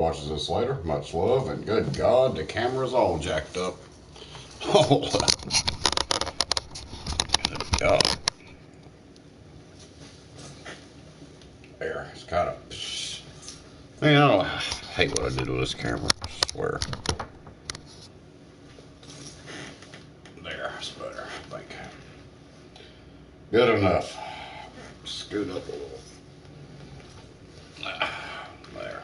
Watches this later. Much love, and good God, the camera's all jacked up. Oh, good God. There, it's kind of. Man, I hate what I did with this camera. I swear. There, it's better, I think. Good enough. Scoot up a little. There.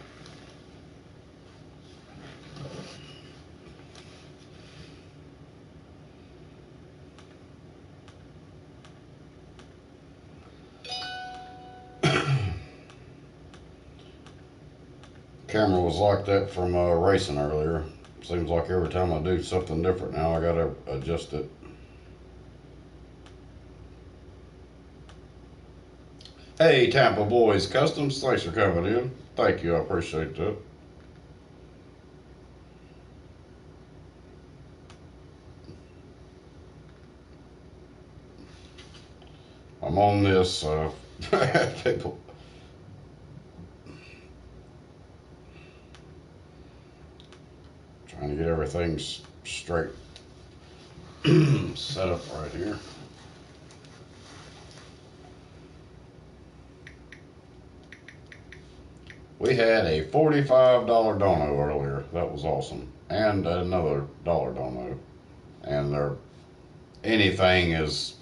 Camera was like that from racing earlier. Seems like every time I do something different now, I gotta adjust it. Hey, Tampa Boys Customs, thanks for coming in. Thank you, I appreciate that. I'm on this, people. Trying to get everything straight set up right here. We had a $45 dono earlier. That was awesome. And another dollar dono. And anything is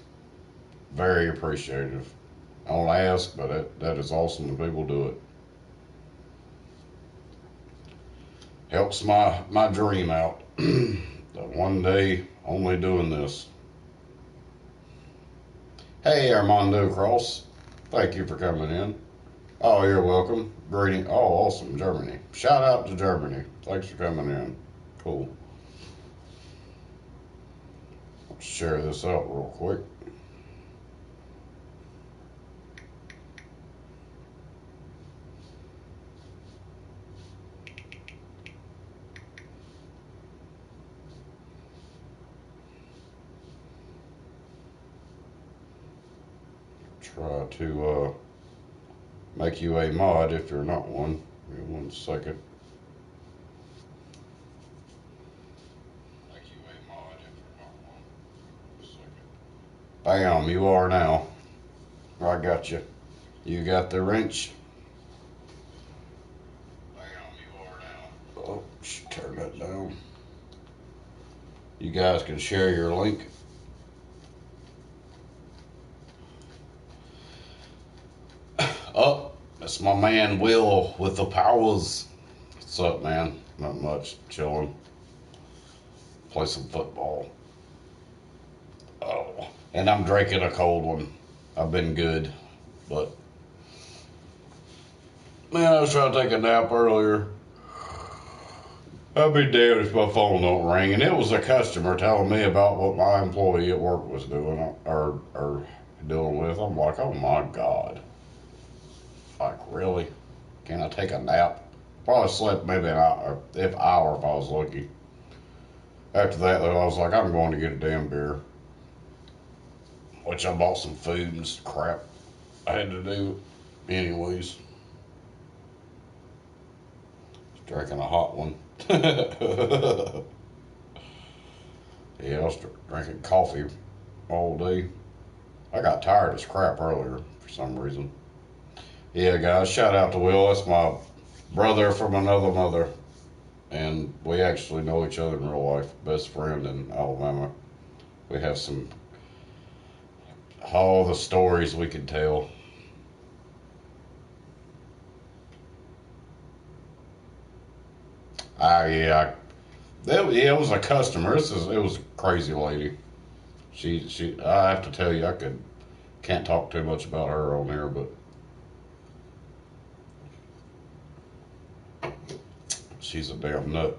very appreciative. I don't ask, but that is awesome when people do it. Helps my dream out. That one day only doing this. Hey, Armando Cross. Thank you for coming in. Oh, you're welcome. Greeting. Oh, awesome. Germany. Shout out to Germany. Thanks for coming in. Cool. Let's share this out real quick. Try to make you a mod if you're not one. Give me 1 second. Make you a mod if you're not one. 1 second. Bam, you are now. I got you. You got the wrench. Bam, you are now. Oh, turn that down. You guys can share your link. Oh, that's my man Will with the powers. What's up, man? Not much. Chilling. Play some football. Oh, and I'm drinking a cold one. I've been good, but man, I was trying to take a nap earlier. I'll be damned if my phone don't ring, and it was a customer telling me about what my employee at work was doing or dealing with. I'm like, oh my God. Like, really? Can I take a nap? Probably slept maybe an hour if I was lucky. After that, though, I was like, I'm going to get a damn beer. Which I bought some food and some crap I had to do anyways. Drinking a hot one. Yeah, I was drinking coffee all day. I got tired as crap earlier for some reason. Yeah, guys, shout out to Will. That's my brother from another mother. And we actually know each other in real life. Best friend in Alabama. We have all the stories we could tell. Yeah, it was a customer. It was a crazy lady. I have to tell you, can't talk too much about her on there, but she's a damn nut.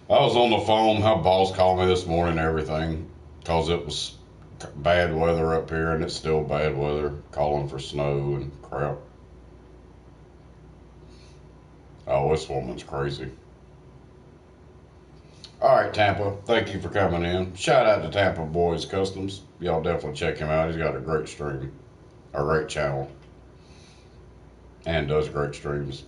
I was on the phone. My boss called me this morning and everything because it was bad weather up here and it's still bad weather, calling for snow and crap. Oh, this woman's crazy. All right, Tampa, thank you for coming in. Shout out to Tampa Boys Customs. Y'all definitely check him out. He's got a great stream, a great channel, and does great streams.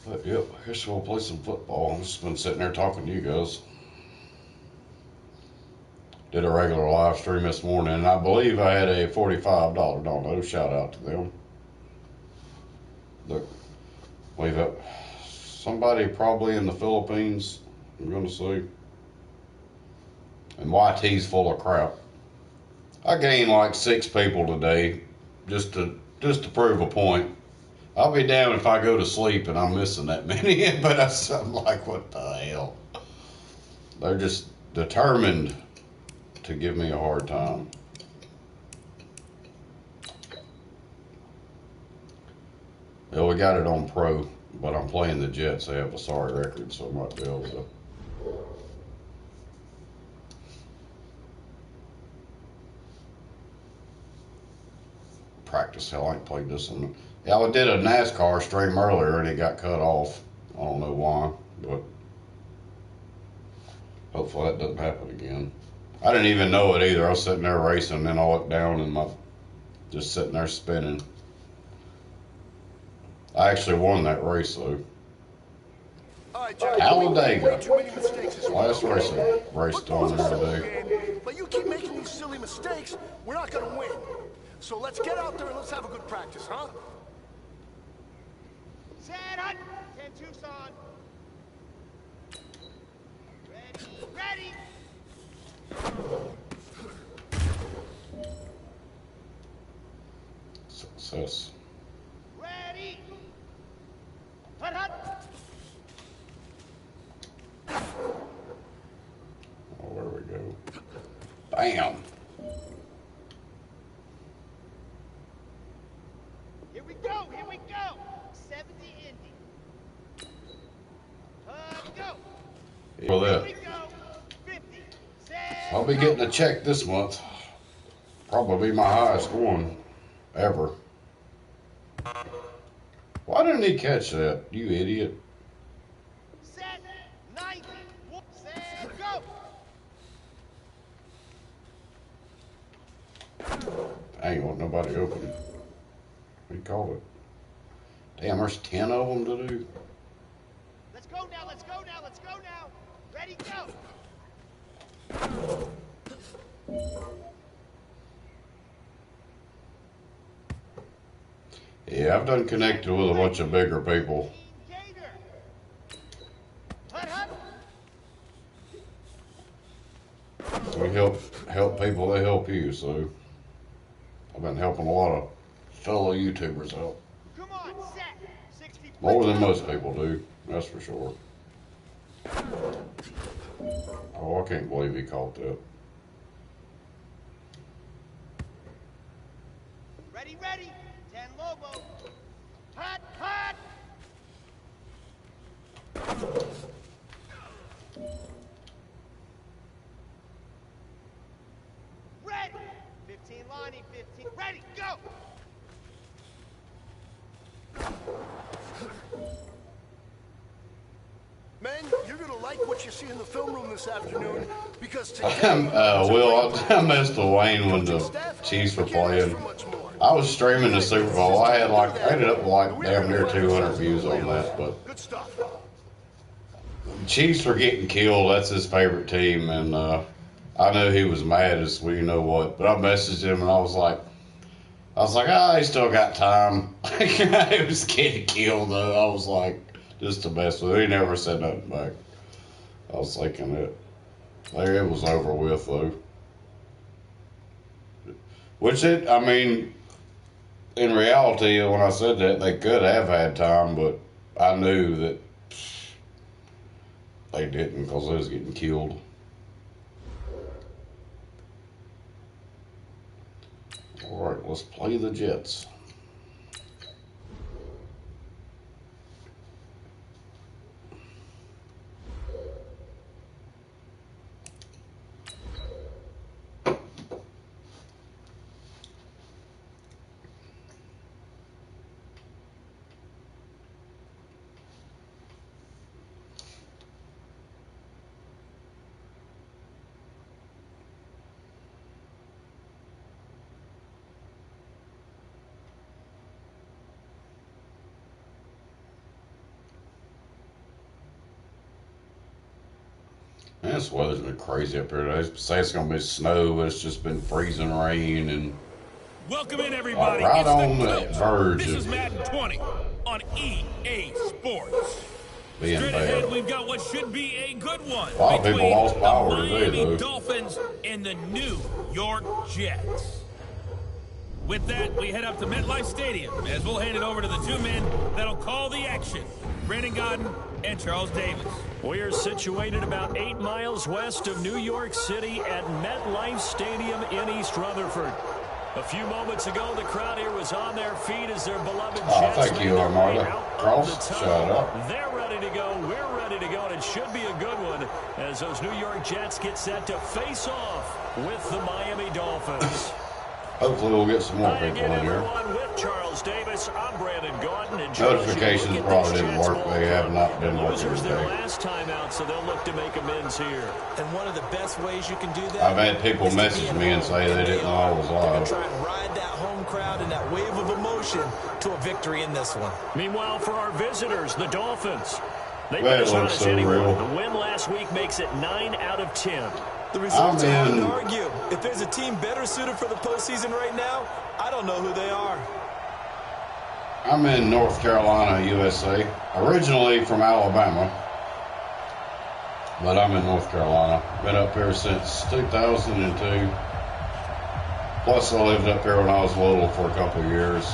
But yep, I guess we'll play some football. I've just been sitting there talking to you guys. Did a regular live stream this morning, and I believe I had a $45 download. Shout out to them. Look, we've got somebody probably in the Philippines, I'm going to say. And YT's full of crap. I gained like 6 people today just to prove a point. I'll be damned if I go to sleep and I'm missing that many, but I'm like, what the hell? They're just determined to give me a hard time. Yeah, we got it on pro, but I'm playing the Jets. They have a sorry record, so I might be able to. Practice. Hell, I ain't played this one. Yeah, I did a NASCAR stream earlier and it got cut off. I don't know why, but hopefully that doesn't happen again. I didn't even know it either. I was sitting there racing, and then I looked down and my just sitting there spinning. I actually won that race though. Talladega. Last race I raced on there today. But you keep making these silly mistakes, we're not gonna win. So let's get out there and let's have a good practice, huh? Set hut! 10 Tucson. Ready! Success. Ready! Hut hut! Oh, there we go. Bam! Here we go! Here we go! 70 Indy. Go! For that. Here we go! 50. I'll be getting a check this month. Probably my highest one ever. Why didn't he catch that, you idiot? Set 90. Set go! I ain't want nobody open. He called it. Damn, there's 10 of them to do. Let's go now, let's go now, let's go now. Ready, go. Yeah, I've done connected with a bunch of bigger people. Gator. Hut hut. We help people, they help you, so I've been helping a lot of fellow YouTubers out. Come on, set. 60. More than most people do, that's for sure. Oh, I can't believe he caught that. Ready, ready. 10 Lobo. Hut hut. Ready. 15 Lonnie, 15. Ready, go. Men, you're gonna like what you see in the film room this afternoon, because today... Will, I missed the Wayne when the Chiefs were playing. I was streaming the Super Bowl. I ended up with like damn near 200 views on that, but Good stuff. Chiefs were getting killed. That's his favorite team, and I knew he was mad as well, you know what. But I messaged him and I was like, ah, he still got time. He was getting killed though. I was like, just to mess with him. He never said nothing back. I was thinking it was over with though. I mean, in reality, when I said that, they could have had time, but I knew that they didn't because they was getting killed. All right, let's play the Jets. This weather's been crazy up here. They say it's going to be snow, but it's just been freezing rain and Welcome in, everybody. right It's on the the verge This is of Madden 20 on EA Sports. being Straight bad. ahead, we've got what should be a good one. A lot of people between lost power the today, Miami though. Dolphins and the New York Jets. With that, we head up to MetLife Stadium as we'll hand it over to the two men that'll call the action, Brandon Godden and Charles Davis. We are situated about 8 miles west of New York City at MetLife Stadium in East Rutherford. A few moments ago, the crowd here was on their feet as their beloved Jets thank you, made their way Armada. out Charles, of the shut tunnel. up. They're ready to go. We're ready to go, and it should be a good one as those New York Jets get set to face off with the Miami Dolphins. Hopefully we'll get some more Hi people again, in here. everyone, with Charles Davis. I'm Brandon Gordon. And Notifications probably didn't work. They have not been working losers their today. last time out, so they'll look to make amends here. And one of the best ways you can do that. I've had people message me and say they didn't know I was They're gonna live. try and ride that home crowd and that wave of emotion to a victory in this one. Meanwhile, for our visitors, the Dolphins. They've That been as hot looks as so anyone. real. The win last week makes it 9 out of 10. The results are hard in- to argue. If there's a team better suited for the postseason right now, I don't know who they are. I'm in North Carolina, USA. Originally from Alabama, but I'm in North Carolina. Been up here since 2002. Plus, I lived up here when I was little for a couple of years.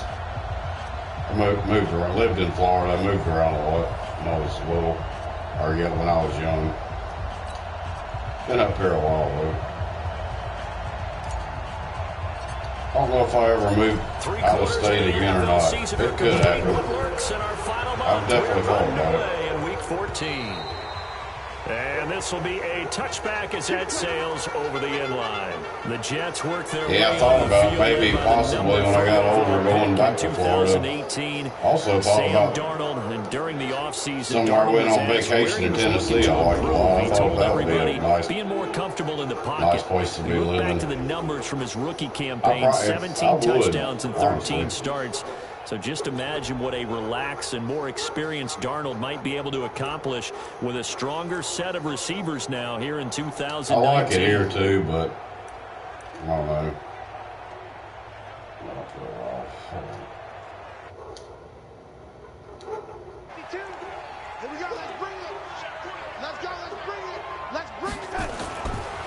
I moved around. Lived in Florida. I moved around a lot when I was little, or yeah, when I was young. Been up here a while though. I don't know if I ever moved out of state again or not. It could happen. I've definitely thought about it. In week 14. And this will be a touchback as that sails over the end line. The Jets work their way Yeah, I thought on the about field maybe by the possibly number when I got 34 older going pick back in to Florida. 2018. Also thought Sam about Darnold, and during the offseason, somewhere I went on vacation in Tennessee. I liked a lot. I thought that would be a nice, being more comfortable in the pocket. nice place to be We look living. back to the numbers from his rookie campaign, I 17 would, touchdowns and 13 honestly. starts. So just imagine what a relaxed and more experienced Darnold might be able to accomplish with a stronger set of receivers now here in 2019. I like it here too, but I don't know. Not for a while. Hold on. Here we go, let's bring it. Let's go, let's bring it. Let's bring it.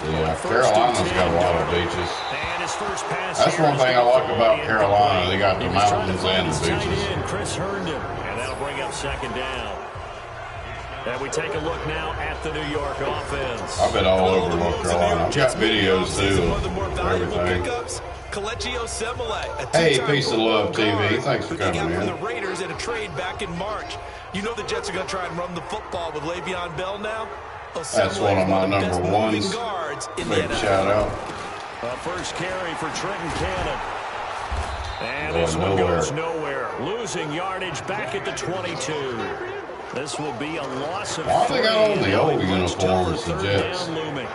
Yeah, Carolina's got a lot of beaches. And his first pass That's here one is thing I gonna like fall about incomplete. Carolina. They got the He was trying to mountains find and his the tight beaches. end, Chris Herndon, and that'll bring up second down. And we take a look now at the New York offense. I've been all over North Carolina. I've got videos too One of the more of valuable everything. pickups, Kelechi Osemele, a Hey, two-time Peace of Pro Bowl Love TV. guard Thanks for who they coming got from in. the Raiders in a trade back in March. You know the Jets are going to try and run the football with Le'Veon Bell now. That's one of my number ones. Guards in the Big NFL. shout out. A first carry for Trenton Cannon. And Going this one nowhere. goes nowhere. Losing yardage back at the 22. This will be a loss of Why they got on three, the and old a much uniforms, tougher the third Jets? down looming.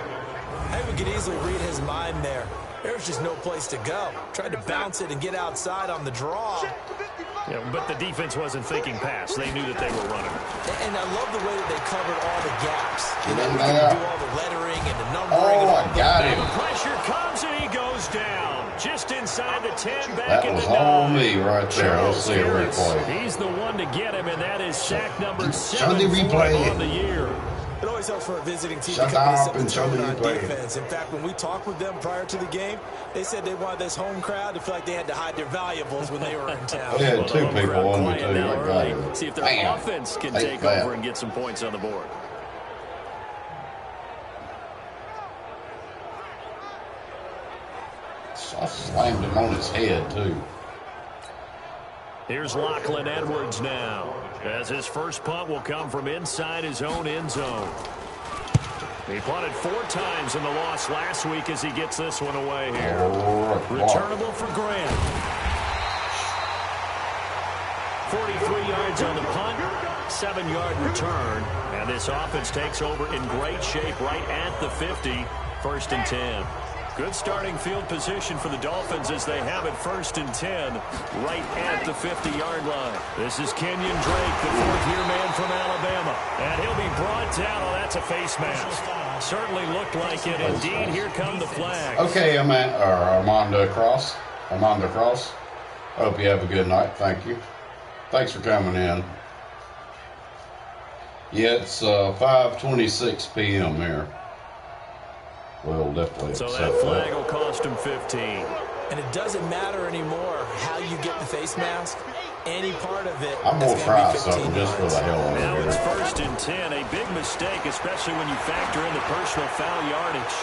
Hey, we could easily read his mind there. There's just no place to go. Tried to bounce it and get outside on the draw. Yeah, but the defense wasn't thinking pass. They knew that they were running. And I love the way that they covered all the gaps. You know, Get in we can there. do all the lettering and the numbering. Oh, and all I got The him. pressure comes and he goes down. Just inside the 10, back That in was the 9. all me right there. Let's see a Harris, replay. he's the one to get him, and that is sack number Show the 7 for replay. him on the year. It always helps for a visiting team Shut to come in up and and set show the me tone your on play. defense. In fact, when we talked with them prior to the game, they said they wanted this home crowd to feel like they had to hide their valuables when they were in town. They had Well, two the home people crowd on me quiet too. now I got early. him. See if their Bam. offense can Take take that. over and get some points on the board. I slammed him on his head too. Here's Lachlan Edwards now, as his first punt will come from inside his own end zone. He punted 4 times in the loss last week as he gets this one away here. Returnable for Grant. 43 yards on the punt, 7-yard return. And this offense takes over in great shape right at the 50, 1st and 10. Good starting field position for the Dolphins as they have it 1st and 10 right at the 50-yard line. This is Kenyon Drake, the fourth-year man from Alabama. And he'll be brought down. Oh, that's a face mask. Certainly looked like it. Indeed, here come the flags. Okay, Armando Cross. Armando Cross. I hope you have a good night. Thank you. Thanks for coming in. Yeah, it's 5:26 p.m. here. We'll definitely So accept that flag will cost him 15. And it doesn't matter anymore how you get the face mask. Any part of it. I'm going to try something just for the hell of it. Now it's 1st and 10. A big mistake, especially when you factor in the personal foul yardage.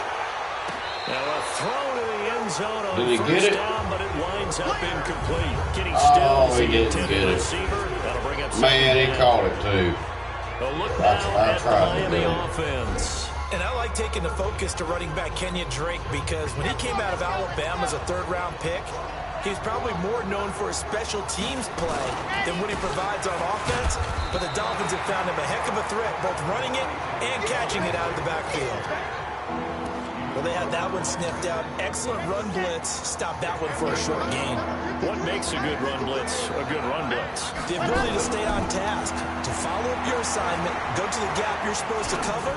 Now a throw to the end zone on Did he first get it? down, but it winds up incomplete. Getting still as he the didn't intended get it. receiver. That'll bring up Man, he second down. caught it too. A look I now at the tried to Miami do it. offense. And I like taking the focus to running back Kenyon Drake because when he came out of Alabama as a third-round pick, he's probably more known for his special teams play than what he provides on offense. But the Dolphins have found him a heck of a threat, both running it and catching it out of the backfield. Well, they had that one sniffed out. Excellent run blitz. Stop that one for a short gain. What makes a good run blitz a good run blitz? The ability to stay on task, to follow up your assignment, go to the gap you're supposed to cover,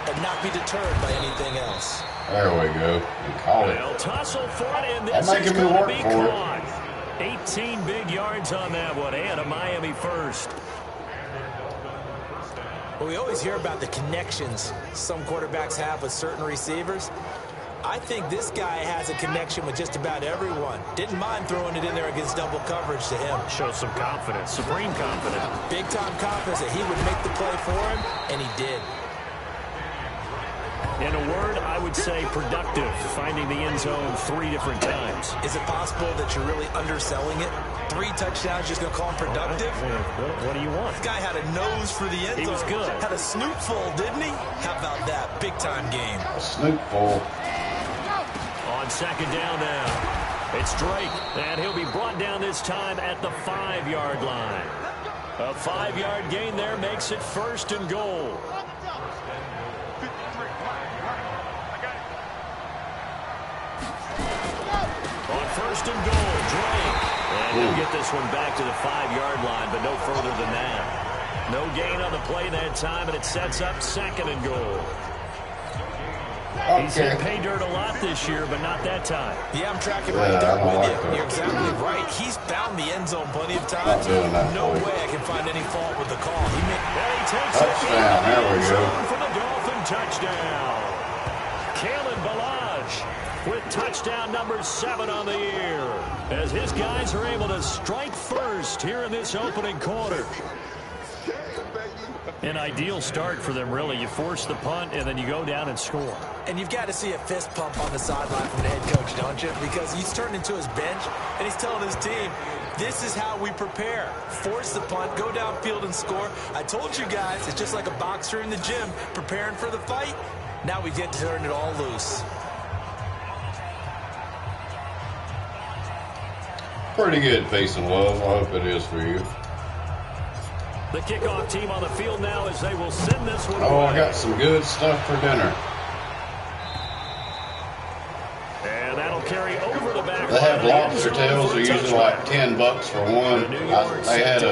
and not be deterred by anything else. There we go. He caught it. They'll tussle for it, and this I'm is making me going to work be for it. caught. 18 big yards on that one, and a Miami first. Well, we always hear about the connections some quarterbacks have with certain receivers. I think this guy has a connection with just about everyone. Didn't mind throwing it in there against double coverage to him. Shows some confidence, supreme confidence. Big-time confidence that he would make the play for him, and he did. In a word, I would say productive, finding the end zone 3 different times. Is it possible that you're really underselling it? 3 touchdowns, just going to call him productive? What do you want? This guy had a nose for the end zone. He was good. Had a snootful, didn't he? How about that? Big-time game. A snoop full. On second down now, it's Drake, and he'll be brought down this time at the 5-yard line. A 5-yard gain there makes it 1st and goal. On 1st and goal, Drake. And he'll get this one back to the 5-yard line, but no further than that. No gain on the play that time, and it sets up 2nd and goal. He's hit pay dirt a lot this year, but not that time. Yeah, I'm tracking right there I with like you. that. You're exactly right. He's found the end zone plenty of times. doing that No for you. way I can find any fault with the call. And he takes Touchdown, it there we go. for the Dolphin touchdown. Kalen Balaj with touchdown number 7 on the year, as his guys are able to strike first here in this opening quarter. An ideal start for them, really. You force the punt, and then you go down and score. And you've got to see a fist pump on the sideline from the head coach, don't you? Because he's turned into his bench, and he's telling his team, this is how we prepare. Force the punt, go downfield and score. I told you guys, it's just like a boxer in the gym, preparing for the fight. Now we get to turn it all loose. Pretty good, peace and love. I hope it is for you. The kickoff team on the field now as they will send this one Oh, away. I got some good stuff for dinner. And that'll carry over the back. They have line. lobster tails. They're usually like $10 for one. They had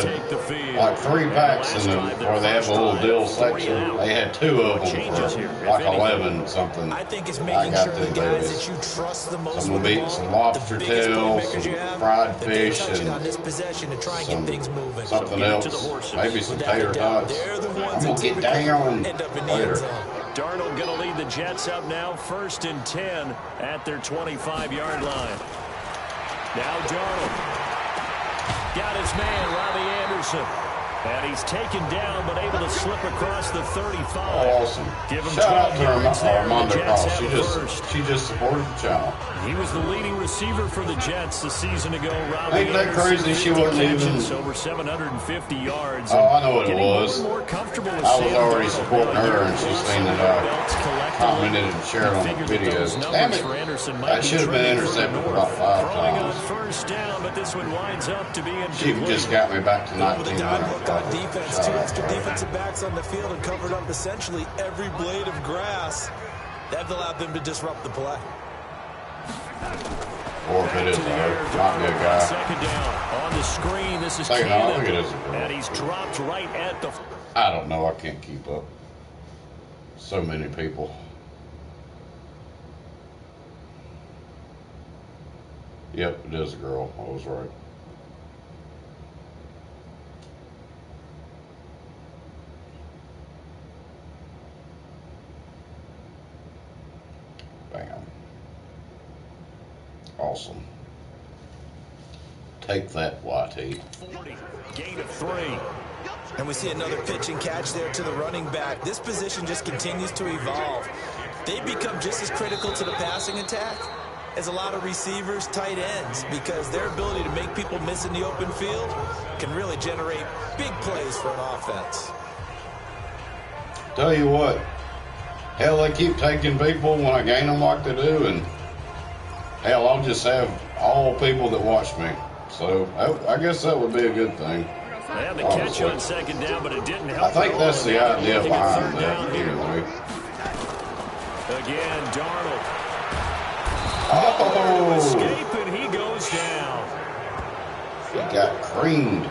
like 3 packs in them where they have a little dill section. They had 2 of them for like 11 something. I think it's I making got sure the them guys babies. that you trust the most Some with will the be ball, some lobster the biggest tails, playmakers some you have, fried that they fish, touch it and on this possession to try and get things moving. something give it to the else. horses. Maybe some Without a tater doubt, tots. they're the I'm ones gonna that get typically down end up in the end later. zone. Darnold going to lead the Jets up now, 1st and 10 at their 25-yard line. Now Darnold got his man, Robbie Anderson. And he's taken down, but able to slip across the 35. Awesome. Give him Shout out 12 to yards there, and the Armando Jets Cross. have it first. She just supported the channel. He was the leading receiver for the Jets the season ago. Robbie Ain't that Anderson, crazy? She 50 wasn't even- catches, over 750 yards. Oh, I know what it Getting was. more comfortable with I was Sam already Darnold. supporting her, and she's seen that I Belts collectively. commented and shared on the Figured that those videos. numbers Damn it. for Anderson might That be should have been trending intercepted further about north. 5 Throwing on times. 1st down, but this one winds up to be She incomplete. just got me back to With a dime 1900. hook on defense, Shout 2 out extra to her. defensive backs on the field and covered up essentially every blade of grass. That allowed them to disrupt the play. Or if it is her, might be a guy. Second down. On the screen, this is No, I Cannon. think it is a girl. And he's dropped right at the... I don't know. I can't keep up. So many people. Yep, it is a girl. I was right. Bam. Awesome. Take that, YT. 40. Gain of 3. And we see another pitch and catch there to the running back. This position just continues to evolve. They become just as critical to the passing attack as a lot of receivers, tight ends, because their ability to make people miss in the open field can really generate big plays for an offense. Tell you what, hell, they keep taking people when I gain them like they do, and hell, I'll just have all people that watch me. So I guess that would be a good thing. They had the catch on second down, but it didn't help. I think that's the idea behind that, anyway. Again, Darnold. Oh! Escape, and he goes down. He got creamed.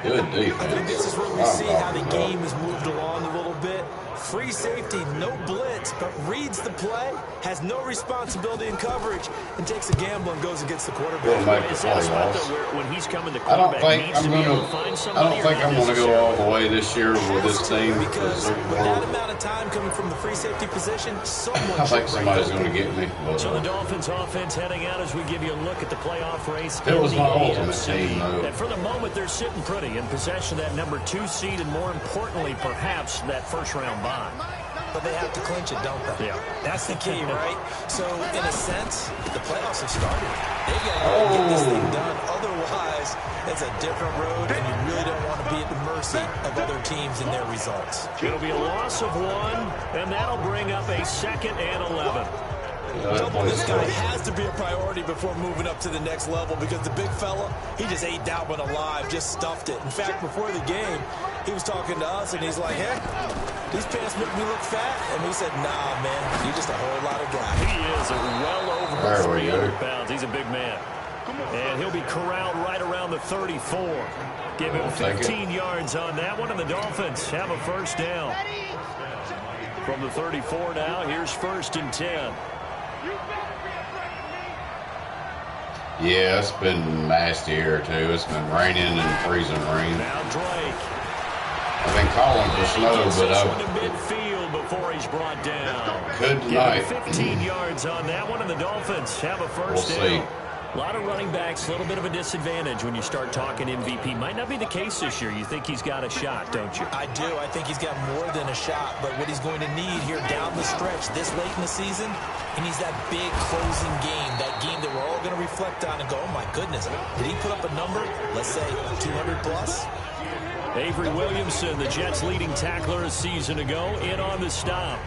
Good defense. I think this is where we see how the game has moved along a little bit. Free safety, no blitz, but reads the play, has no responsibility in coverage, and takes a gamble and goes against the quarterback. We'll make the Is that a spot, playoffs. though, where when he's coming, the I don't quarterback think needs I'm to be able gonna. to find I somebody, don't think or I'm not gonna go all the way this year with this team. Because with that amount of time coming from the free safety position, someone I think somebody's gonna get me. But, So the Dolphins offense heading out as we give you a look at the playoff race. It was in my the ultimate AFC. team, though. And for the moment, they're sitting pretty in possession of that number 2 seed, and more importantly, perhaps that first-round bye. But they have to clinch it, don't they? Yeah. That's the key, right? So, in a sense, the playoffs have started. They've got to get this thing done. Otherwise, it's a different road, and you really don't want to be at the mercy of other teams and their results. It'll be a loss of 1, and that'll bring up a 2nd and 11. Double this guy has to be a priority before moving up to the next level, because the big fella, he just ate that one alive, just stuffed it. In fact, before the game, he was talking to us, and he's like, hey, these pants make me look fat. And we said, nah, man, you're just a whole lot of guy. He is well over 300 pounds. He's a big man. And he'll be corralled right around the 34. Give him 15 yards on that one, and the Dolphins have a first down. From the 34 now, here's 1st and 10. yeah, it's been nasty here too. It's been raining and freezing rain. Now Drake. I've been calling for snow, but One to midfield before he's brought down. good Give tonight. him 15 yards on that one, and the Dolphins have a first We'll down. see. A lot of running backs, a little bit of a disadvantage when you start talking MVP. Might not be the case this year. You think he's got a shot, don't you? I do. I think he's got more than a shot. But what he's going to need here down the stretch this late in the season, he needs that big closing game, that game that we're all going to reflect on and go, oh, my goodness, did he put up a number, let's say 200 plus? Avery Williamson, the Jets' leading tackler a season ago, in on the stop.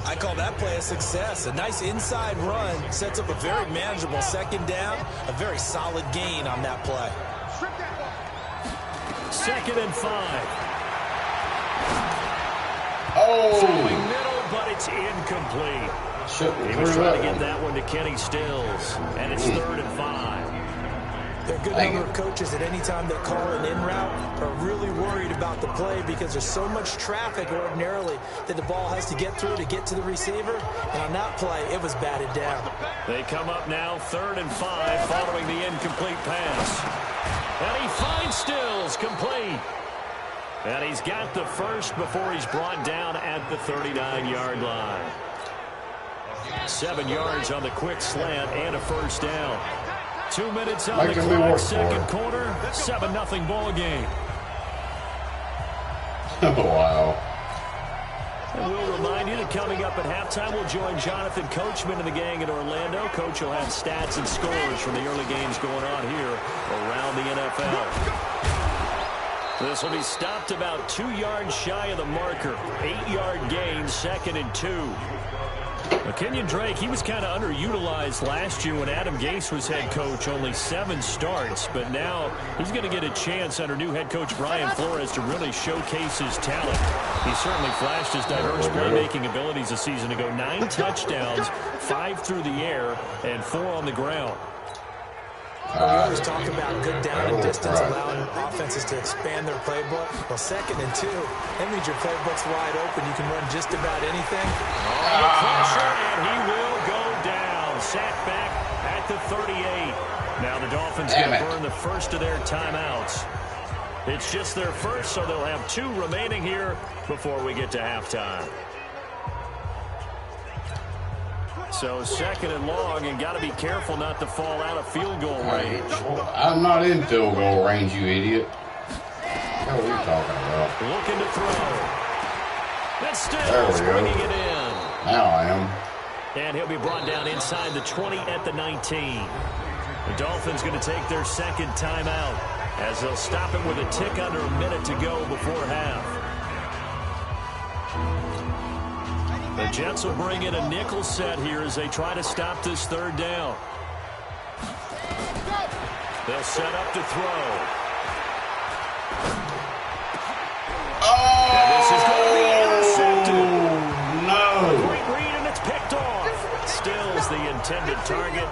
I call that play a success. A nice inside run sets up a very manageable 2nd down, a very solid gain on that play. 2nd and 5. Oh, Throwing middle, but it's incomplete. shouldn't He was threw trying to that get one. that one to Kenny Stills, and it's 3rd and 5. There are a good Dang number it. of coaches at any time they call an in route are really worried about the play because there's so much traffic ordinarily that the ball has to get through to get to the receiver. And on that play, it was batted down. They come up now 3rd and 5 following the incomplete pass. And he finds Stills complete. And he's got the first before he's brought down at the 39-yard line. 7 yards on the quick slant and a first down. 2 minutes on the Making me clock, work for second it. quarter, 7-0 ball game. Wow. And we'll remind you that coming up at halftime, we'll join Jonathan Coachman and the gang in Orlando. Coach will have stats and scores from the early games going on here around the NFL. This will be stopped about 2 yards shy of the marker. 8-yard gain, 2nd and 2. Kenyon Drake, he was kind of underutilized last year when Adam Gase was head coach, only 7 starts, but now he's going to get a chance under new head coach Brian Flores to really showcase his talent. He certainly flashed his diverse playmaking abilities a season ago. 9 touchdowns, 5 through the air, and 4 on the ground. We always talk about good down and distance, allowing offenses to expand their playbook. Well, 2nd and 2, that means your playbook's wide open. You can run just about anything. The pressure, and he will go down. Sacked back at the 38. Now the Dolphins going to burn the first of their timeouts. It's just their first, so they'll have 2 remaining here before we get to halftime. So 2nd and long, and got to be careful not to fall out of field goal range. I'm not in field goal range, you idiot. What are you talking about? Looking to throw. That's still bringing it in. Now I am. And he'll be brought down inside the 20 at the 19. The Dolphins going to take their 2nd timeout as they'll stop it with a tick under a minute to go before half. The Jets will bring in a nickel set here as they try to stop this 3rd down. They'll set up to throw. Oh! And this is going to be intercepted. No! Great read, and it's picked off. Still is the intended target.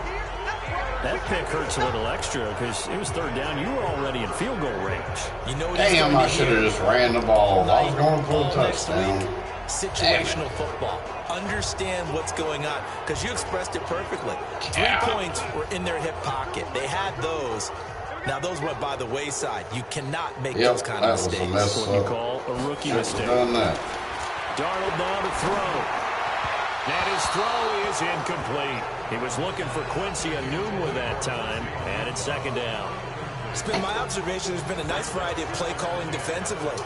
That pick hurts a little extra because it was 3rd down. You were already in field goal range. You know what Damn, I should have just ran the ball. I was going for a next touchdown. week. Situational football. Understand what's going on, because you expressed it perfectly. 3 points were in their hip pocket. They had those. Now those went by the wayside. You cannot make those kind of mistakes. That's what you call a rookie mistake. Done that. Darnold now to throw. And his throw is incomplete. He was looking for Quincy Enunwa that time, and it's 2nd down. It's been my observation there's been a nice variety of play calling defensively.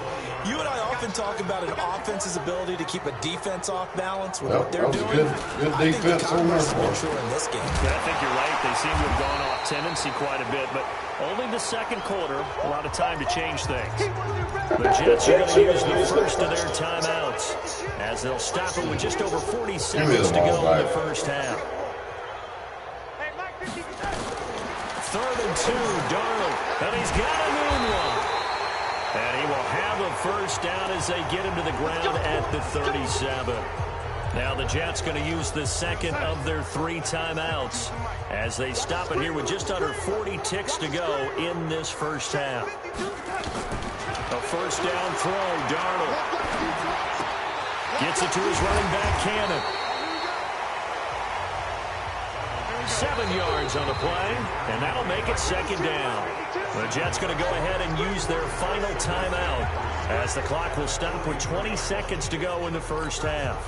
You and I often talk about an offense's ability to keep a defense off balance with what they're doing. Good defense on this one. In this game. Yeah, I think you're right. They seem to have gone off tendency quite a bit, but only the 2nd quarter, a lot of time to change things. The Jets are going to use the first of their timeouts as they'll stop it with just over 40 seconds to go in the first half. 3rd and 2, Darnold, and he's got a moon one. And he will have a first down as they get him to the ground at the 37. Now the Jets going to use the 2nd of their 3 timeouts as they stop it here with just under 40 ticks to go in this first half. A first down throw, Darnold. Gets it to his running back, Cannon. 7 yards on the play, and that'll make it 2nd down. The Jets going to go ahead and use their final timeout as the clock will stop with 20 seconds to go in the first half.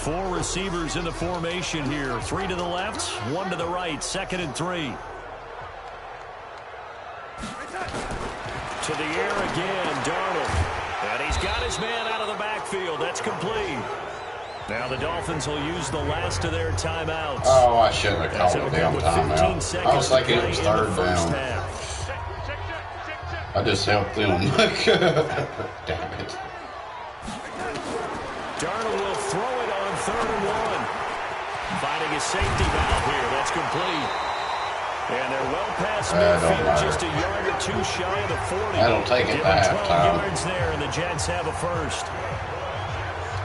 4 receivers in the formation here. 3 to the left, 1 to the right. 2nd and 3. To the air again, Darnold. And he's got his man out of the backfield. That's complete. Now the Dolphins will use the last of their timeouts. Oh, I shouldn't have called a damn timeout. I was thinking it was 3rd down. I just helped them. Damn it. Darnold will throw it on 3rd and 1. Finding a safety valve here. That's complete. And they're well past midfield, just a yard or 2 shy of the 40. That'll take it to halftime. 12 yards there, and the Jets have a first.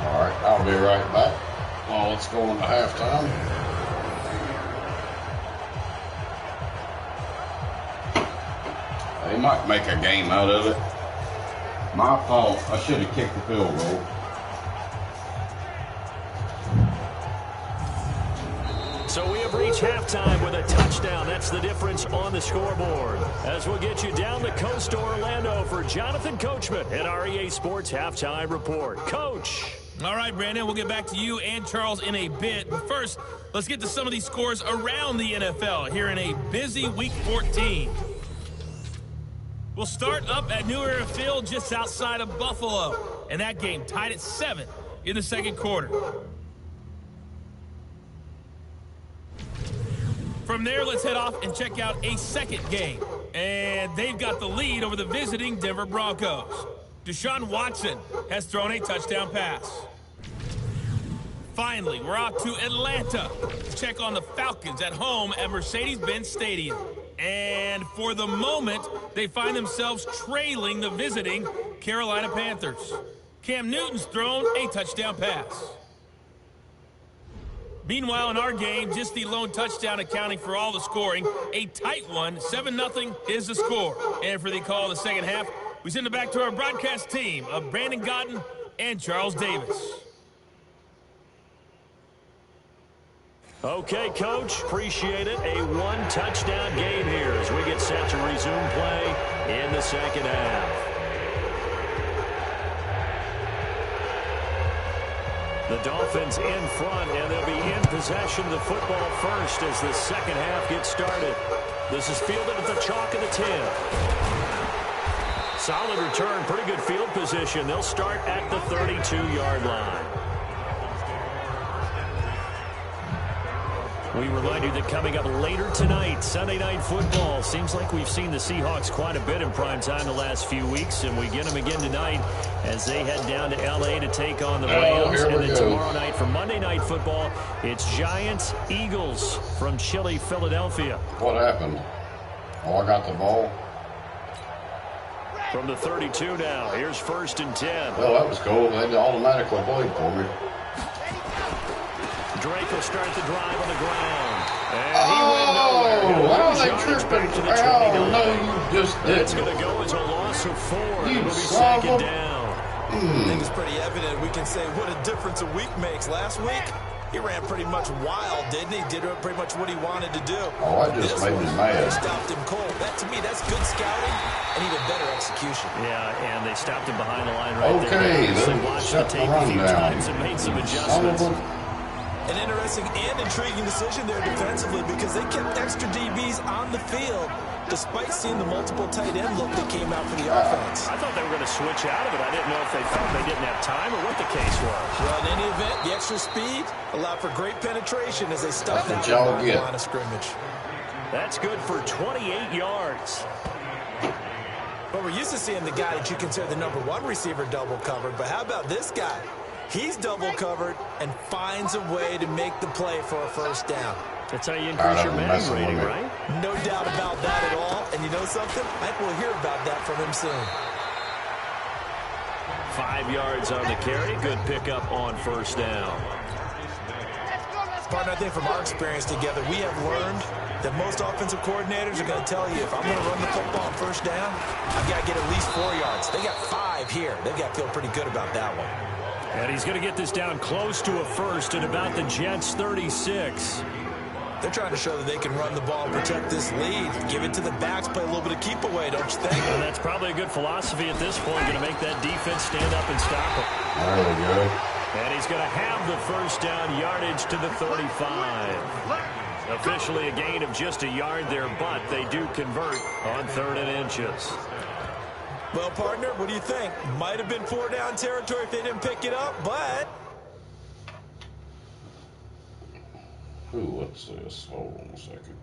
All right, I'll be right back. Well, let's go into halftime. They might make a game out of it. My fault. I should have kicked the field goal. So we have reached halftime with a touchdown. That's the difference on the scoreboard. As we'll get you down the coast to Orlando for Jonathan Coachman at REA Sports Halftime Report. Coach. All right, Brandon, we'll get back to you and Charles in a bit. But first, let's get to some of these scores around the NFL here in a busy Week 14. We'll start up at New Era Field just outside of Buffalo. And that game tied at 7 in the 2nd quarter. From there, let's head off and check out a 2nd game. And they've got the lead over the visiting Denver Broncos. Deshaun Watson has thrown a touchdown pass. Finally, we're off to Atlanta to check on the Falcons at home at Mercedes-Benz Stadium. And for the moment, they find themselves trailing the visiting Carolina Panthers. Cam Newton's thrown a touchdown pass. Meanwhile, in our game, just the lone touchdown accounting for all the scoring. A tight one, 7-0 is the score. And for the call of the second half, we send it back to our broadcast team of Brandon Godden and Charles Davis. Okay, Coach, appreciate it. A one-touchdown game here as we get set to resume play in the second half. The Dolphins in front, and they'll be in possession of the football first as the second half gets started. This is fielded at the chalk of the 10. Solid return, pretty good field position. They'll start at the 32-yard line. We remind you that coming up later tonight, Sunday Night Football. Seems like we've seen the Seahawks quite a bit in prime time the last few weeks, and we get them again tonight as they head down to L.A. to take on the Rams. And then tomorrow night for Monday Night Football, it's Giants-Eagles from chilly Philadelphia. What happened? Oh, I got the ball. From the 32 now, here's 1st and 10. Well, that was cool. They automatically played for me. Drake will start the drive on the ground. And he went nowhere. Wow, they tripping. Oh, no, you just didn't. It's going to go as a loss of 4. You It'll be son of second a- down. I think it's pretty evident. We can say what a difference a week makes. Last week, he ran pretty much wild, didn't he? Did pretty much what he wanted to do. Oh, I just made me mad. They stopped him cold. That, to me, that's good scouting and even better execution. Yeah, and they stopped him behind the line right there. Okay, They then watched the shut the tape a run few down. times and made some adjustments. An interesting and intriguing decision there defensively because they kept extra DBs on the field despite seeing the multiple tight end look that came out for the offense. I thought they were going to switch out of it. I didn't know if they felt they didn't have time or what the case was. Well, in any event, the extra speed allowed for great penetration as they stuffed That's that what y'all get. line of scrimmage. That's good for 28 yards. Well, we're used to seeing the guy that you consider the #1 receiver double covered, but how about this guy? He's double covered and finds a way to make the play for a first down. That's how you increase your Madden rating, right? No doubt about that at all. And you know something? I think we'll hear about that from him soon. 5 yards on the carry. Good pickup on 1st down. Partner, I think from our experience together, we have learned that most offensive coordinators are going to tell you, if I'm going to run the football on 1st down, I've got to get at least 4 yards. They got 5 here. They've got to feel pretty good about that one. And he's going to get this down close to a first at about the Jets' 36. They're trying to show that they can run the ball and protect this lead. Give it to the backs, play a little bit of keep away, don't you think? And that's probably a good philosophy at this point, going to make that defense stand up and stop him. There we go. And he's going to have the 1st down yardage to the 35. Officially a gain of just a yard there, but they do convert on 3rd and inches. Well, partner, what do you think? Might have been 4 down territory if they didn't pick it up, but... Ooh, what's this? Hold on a second.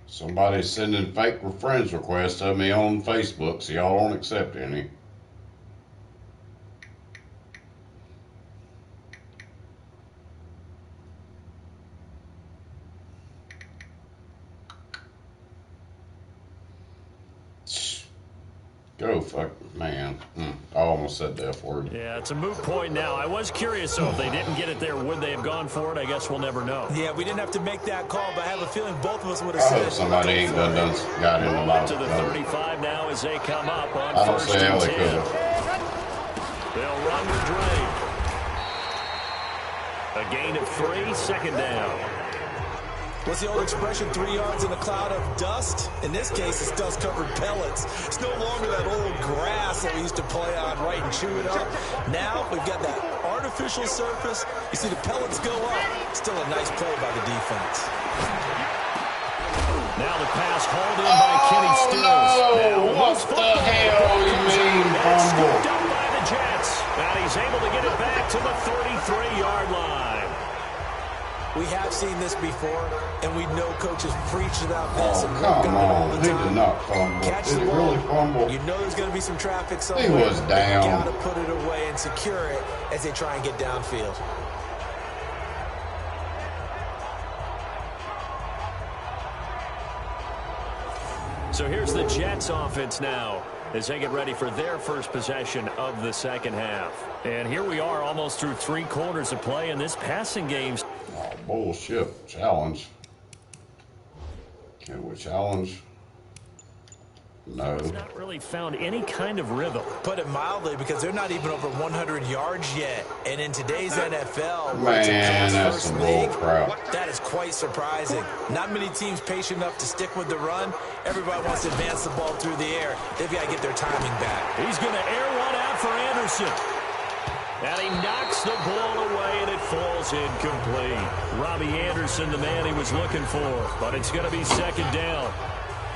Somebody's sending fake friends requests to me on Facebook, so y'all don't accept any. Go fuck, man. I almost said the F word. Yeah, it's a moot point now. I was curious, so if they didn't get it there, would they have gone for it? I guess we'll never know. Yeah, we didn't have to make that call, but I have a feeling both of us would have I said... hope somebody ain't got in the Roll mouth. to the 35 now as they come up on I don't 1st see how and they 10. could have. They'll run with Drake. A gain of 3, 2nd down. What's the old expression, 3 yards in a cloud of dust? In this case, it's dust-covered pellets. It's no longer that old grass that we used to play on, right, and chew it up. Now, we've got that artificial surface. You see the pellets go up. Still a nice play by the defense. Now the pass hauled in by Kenny Stills. No! What the hell you mean, fumble? Scooped up by the Jets. And he's able to get it back to the 33-yard line. We have seen this before, and we know coaches preach about this. Oh, and come all on. the He time. did not fumble. Catch Did the he ball. really fumble? You know there's going to be some traffic somewhere. He was down. You got to put it away and secure it as they try and get downfield. So here's the Jets offense now as they get ready for their first possession of the second half. And here we are almost through 3 quarters of play in this passing game. Oh, bullshit. Challenge. Can we challenge? No. It's not really found any kind of rhythm. Put it mildly, because they're not even over 100 yards yet. And in today's NFL, where it's a Man, that's pass-first some bull league, crap. that is quite surprising. Not many teams patient enough to stick with the run. Everybody wants to advance the ball through the air. They've got to get their timing back. He's going to air one out for Anderson. And he knocks the ball away, and it falls incomplete. Robbie Anderson, the man he was looking for. But it's going to be second down.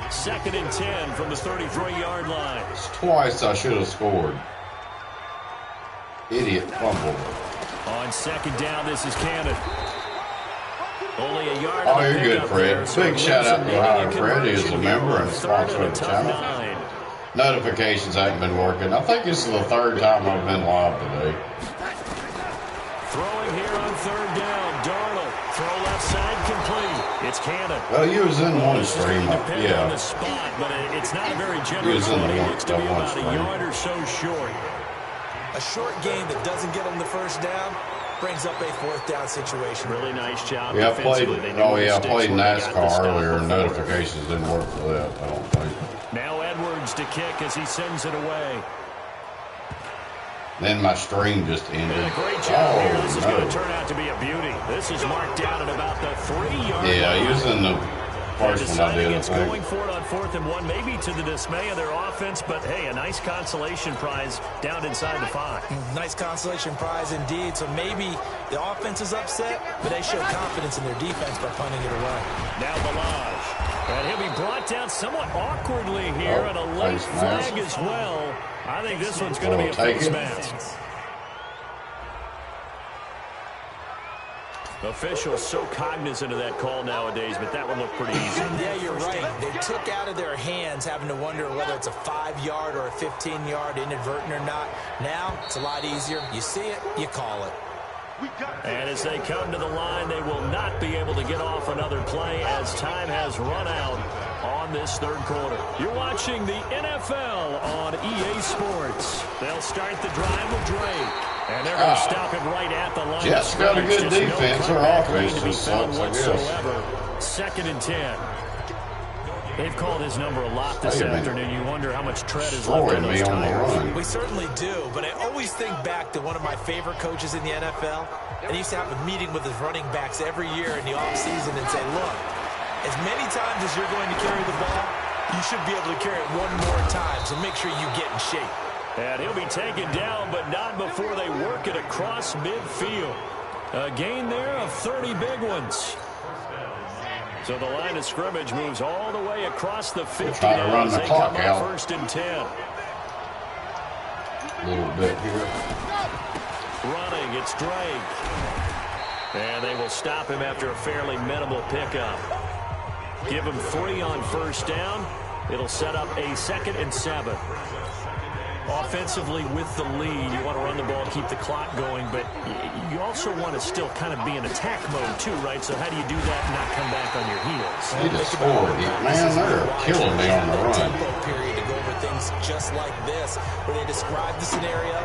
2nd and 10 from the 33-yard line. Twice I should have scored. Idiot fumble. On 2nd down, this is Cannon. Only a yard. Oh, you're good, Fred. Big shout out to Ohio Fred. He is a member and a sponsor of the channel. Notifications haven't been working. I think this is the 3rd time I've been live today. Throwing here on 3rd down. Darnold. Throw left side complete. It's Cannon. Well, you was in one stream. Depending on the Yeah. spot, but it's not a very generous in one. the He one- looks to that be one about a stream. yard or so short. A short game that doesn't get them the first down brings up a 4th down situation. Really nice job. Yeah, I played. defensively. They knew Oh the yeah, I sticks played where they got the NASCAR stop earlier. And before. notifications didn't work for that. I don't think. Now Edwards to kick as he sends it away. Then my stream just ended. And a great job here. This is Oh going to no. turn out to be a beauty. This is marked down at about the 3-yard Yeah, line. using the first one I Deciding did. I it's think. going for it on 4th and 1, maybe to the dismay of their offense, but hey, a nice consolation prize down inside the 5. Nice consolation prize indeed. So maybe the offense is upset, but they show confidence in their defense by punting it away. Now Balaj. And he'll be brought down somewhat awkwardly here, Oh, and a late face mask. flag as well. I think this one's going to be a Take face it. mask. Officials so cognizant of that call nowadays, but that one looked pretty easy. Yeah, you're right. They took out of their hands having to wonder whether it's a 5-yard or a 15-yard inadvertent or not. Now, it's a lot easier. You see it, you call it. And as they come to the line, they will not be able to get off another play as time has run out on this 3rd quarter. You're watching the NFL on EA Sports. They'll start the drive with Drake. And they're going to stop him right at the line. Jets got a good Just no defense. Their comeback offense lane to be just found sucks, I guess. whatsoever. 2nd and 10. They've called his number a lot this Wait a minute. afternoon. You wonder how much tread is left Destroying on me those on the tires. run. We certainly do, but I always think back to one of my favorite coaches in the NFL. And he used to have a meeting with his running backs every year in the offseason and say, look, as many times as you're going to carry the ball, you should be able to carry it one more time, so make sure you get in shape. And he'll be taken down, but not before they work it across midfield. A gain there of 30 big ones. So the line of scrimmage moves all the way across the 50 trying to now run as the they clock come out. up 1st and 10. A little bit here. Running, it's Drake. And they will stop him after a fairly minimal pickup. Give him 3 on 1st down. It'll set up a 2nd and 7. Offensively with the lead, you want to run the ball, keep the clock going, but you also want to still kind of be in attack mode too, right? So how do you do that and not come back on your heels? He just scored. Man, they're killing me on the run. Tempo period to go over things just like this, where they describe the scenario,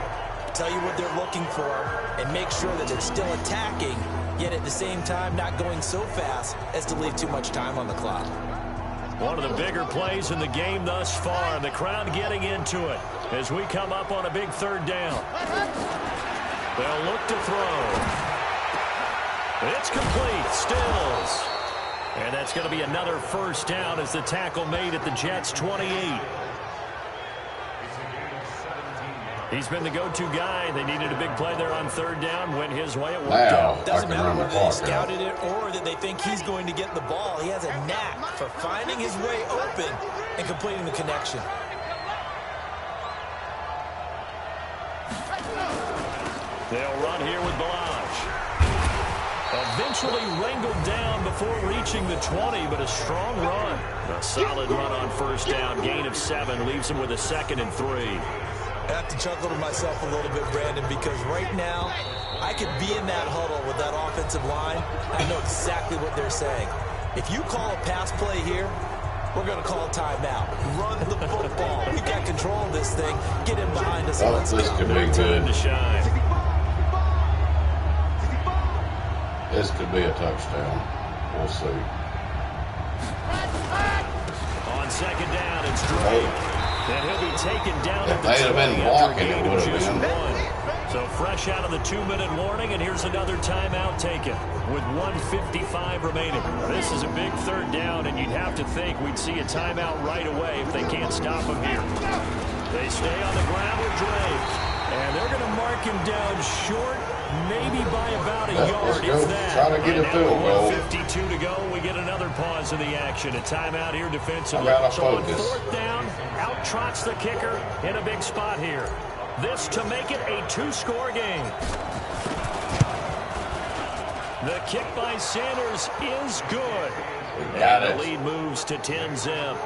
tell you what they're looking for, and make sure that they're still attacking, yet at the same time not going so fast as to leave too much time on the clock. One of the bigger plays in the game thus far, and the crowd getting into it as we come up on a big 3rd down. They'll look to throw. It's complete. Stills. And that's going to be another 1st down as the tackle made at the Jets' 28. He's been the go-to guy. They needed a big play there on 3rd down. Went his way. It worked Now, out. I Doesn't can matter run the whether they clock out. scouted it or that they think he's going to get the ball. He has a knack for finding his way open and completing the connection. They'll run here with Balaj. Eventually wrangled down before reaching the 20, but a strong run. A solid run on first down. Gain of 7 leaves him with a 2nd and 3. I have to chuckle to myself a little bit, Brandon, because right now I could be in that huddle with that offensive line. I know exactly what they're saying. If you call a pass play here, we're going to call a timeout. Run the football. We got control of this thing. Get in behind us. Oh, Let's this go. could be good. To shine. This could be a touchdown. We'll see. On 2nd down, it's Drake. And he'll be taken down at the If they'd have been blocking, it would have been. 1. So fresh out of the 2-minute warning, and here's another timeout taken with 1:55 remaining. This is a big 3rd down, and you'd have to think we'd see a timeout right away if they can't stop him here. They stay on the ground with Drake, and they're going to mark him down short, maybe by about a yard, if that. Try to get a field goal. 52 to go. We get another pause in the action. A timeout here defensively. I gotta so focus. on 4th down, out trots the kicker in a big spot here. This to make it a 2-score game. The kick by Sanders is good. Got and it. the lead moves to 10-zip.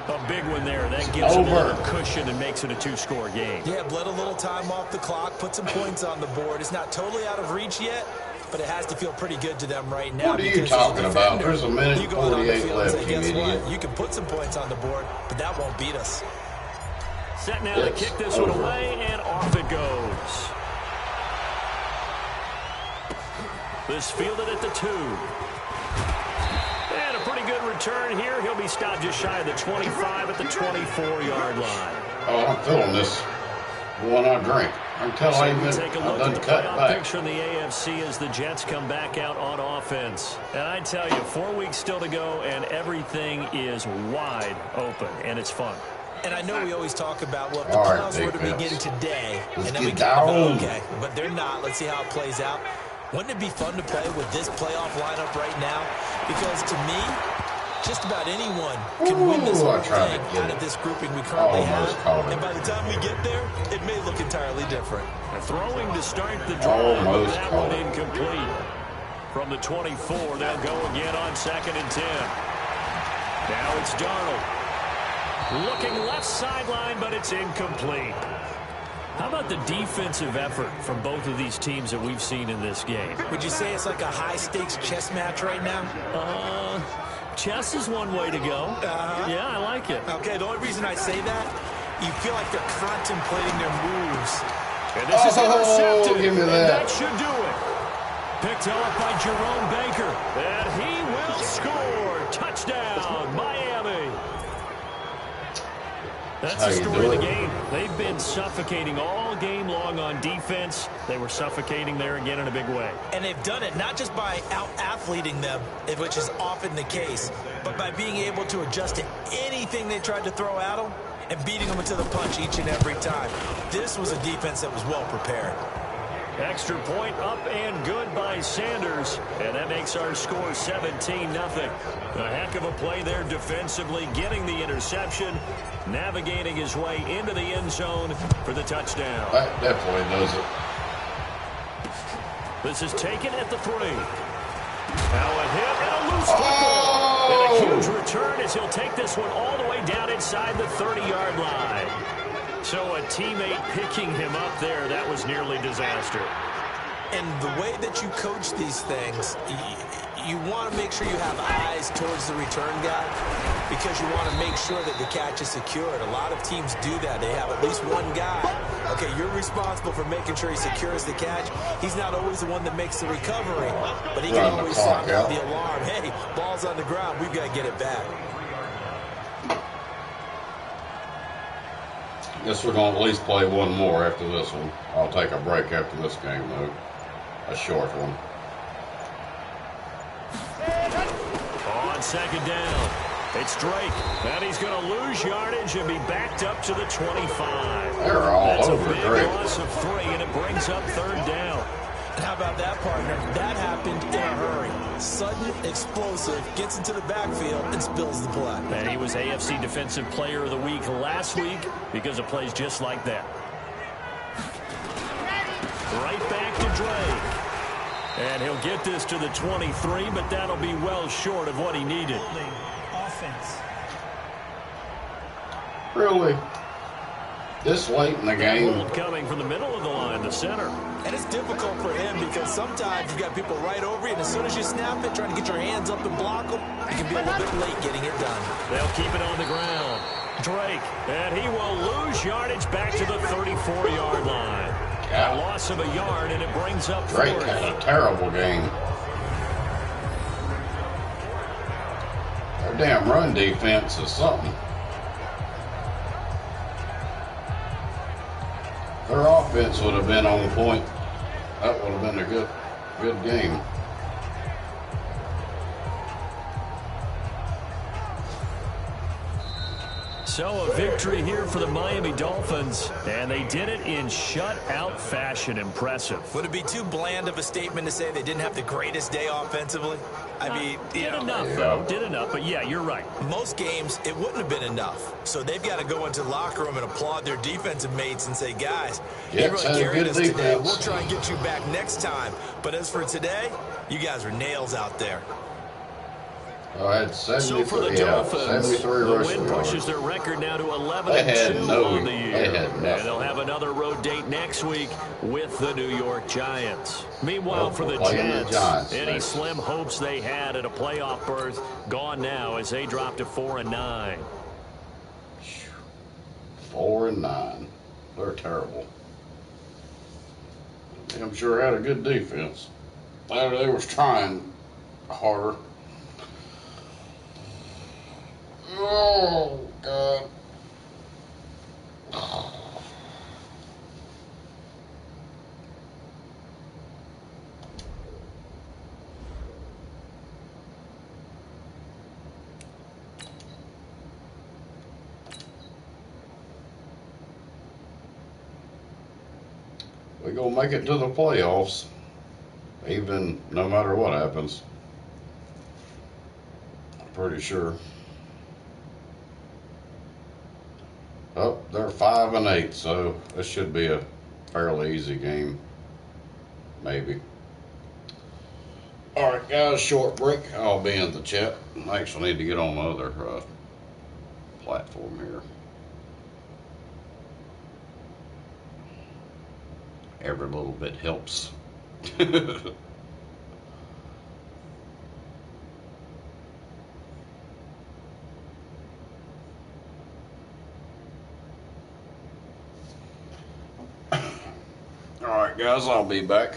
A big one there. That gives them a little cushion and makes it a 2-score game. Yeah, bled a little time off the clock, put some points on the board. It's not totally out of reach yet, but it has to feel pretty good to them right now. What are you talking about? There's a minute you go out on the 48 field left, and say, you guess idiot. what? You can put some points on the board, but that won't beat us. Set now to kick this one away, and off it goes. This fielded at the 2. And a pretty good return here. He'll be stopped just shy of the 25 at the 24-yard line. Oh, I'm feeling this one I drink. Until So I we even take a I've look done at the cut playoff back. picture in the AFC as the Jets come back out on offense. And I tell you, 4 weeks still to go, and everything is wide open, and it's fun. And I know we always talk about, well, if the All right, playoffs were to defense. begin today, Let's and then we get get down. okay, but they're not. Let's see how it plays out. Wouldn't it be fun to play with this playoff lineup right now? Because to me, just about anyone can win this Ooh, whole I tried to thing get out it. of this grouping we currently Almost caught have. it. And by the time we get there, it may look entirely different. Throwing to start the drive, Almost that caught one it. incomplete. From the 24, they'll go again on 2nd and 10. Now it's Darnold. Looking left sideline, but it's incomplete. How about the defensive effort from both of these teams that we've seen in this game? Would you say it's like a high-stakes chess match right now? Chess is one way to go. Yeah, I like it. Okay, the only reason I say that, you feel like they're contemplating their moves. And this is intercepted. Give me And that. that should do it. Picked off by Jerome Baker. And he will score. Touchdown, Miami. That's How the you story of the doing? game. They've been suffocating all game long on defense. They were suffocating there again in a big way. And they've done it not just by out-athleting them, which is often the case, but by being able to adjust to anything they tried to throw at them and beating them to the punch each and every time. This was a defense that was well prepared. Extra point up and good by Sanders. And that makes our score 17-0. A heck of a play there defensively, getting the interception, navigating his way into the end zone for the touchdown. That definitely does it. This is taken at the 3. Now a hit and a loose football. And a huge return as he'll take this one all the way down inside the 30-yard line. So a teammate picking him up there, that was nearly disaster. And the way that you coach these things, you want to make sure you have eyes towards the return guy because you want to make sure that the catch is secured. A lot of teams do that. They have at least one guy. Okay, you're responsible for making sure he secures the catch. He's not always the one that makes the recovery, but he can Run the always clock sound out out. the alarm. Hey, ball's on the ground. We've got to get it back. Guess we're going to at least play one more after this one. I'll take a break after this game, though. A short one. On 2nd down, it's Drake. And he's going to lose yardage and be backed up to the 25. They're all That's over a big Drake. loss of 3, and it brings up 3rd down. And how about that, partner? That happened in a hurry. Sudden, explosive, gets into the backfield, and spills the play. And he was AFC Defensive Player of the Week last week because of plays just like that. Right back to Drake. And he'll get this to the 23, but that'll be well short of what he needed. Offense. Really? This late in the game? Hold coming from the middle of the line to center. And it's difficult for him because sometimes you've got people right over you, and as soon as you snap it, trying to get your hands up and block them, you can be a little bit late getting it done. They'll keep it on the ground. Drake, and he will lose yardage back to the 34-yard line. A loss of a yard, and it brings up Drake fourth. had a terrible game. Their damn run defense is something. Their offense would have been on point. That would have been a good game. So a victory here for the Miami Dolphins, and they did it in shutout fashion. Impressive. Would it be too bland of a statement to say they didn't have the greatest day offensively? I mean, did enough, but yeah, you're right. Most games, it wouldn't have been enough. So they've got to go into the locker room and applaud their defensive mates and say, guys, you really carried us today. We'll try and get you back next time. But as for today, you guys are nails out there. I had 73, so for the Dolphins, 73 the rushing win yards. pushes their record now to 11-2 on the year. And they'll have another road date next week with the New York Giants. Meanwhile, for the Jets, any slim hopes they had at a playoff berth gone now as they drop to 4-9. 4-9. They're terrible. I'm sure had a good defense. They was trying harder. Oh, God. We're going to make it to the playoffs, even no matter what happens. I'm pretty sure. Oh, they're 5-8, so this should be a fairly easy game. Maybe. All right, guys, short break. I'll be in the chat. I actually need to get on the other platform here. Every little bit helps. All right, guys, I'll be back.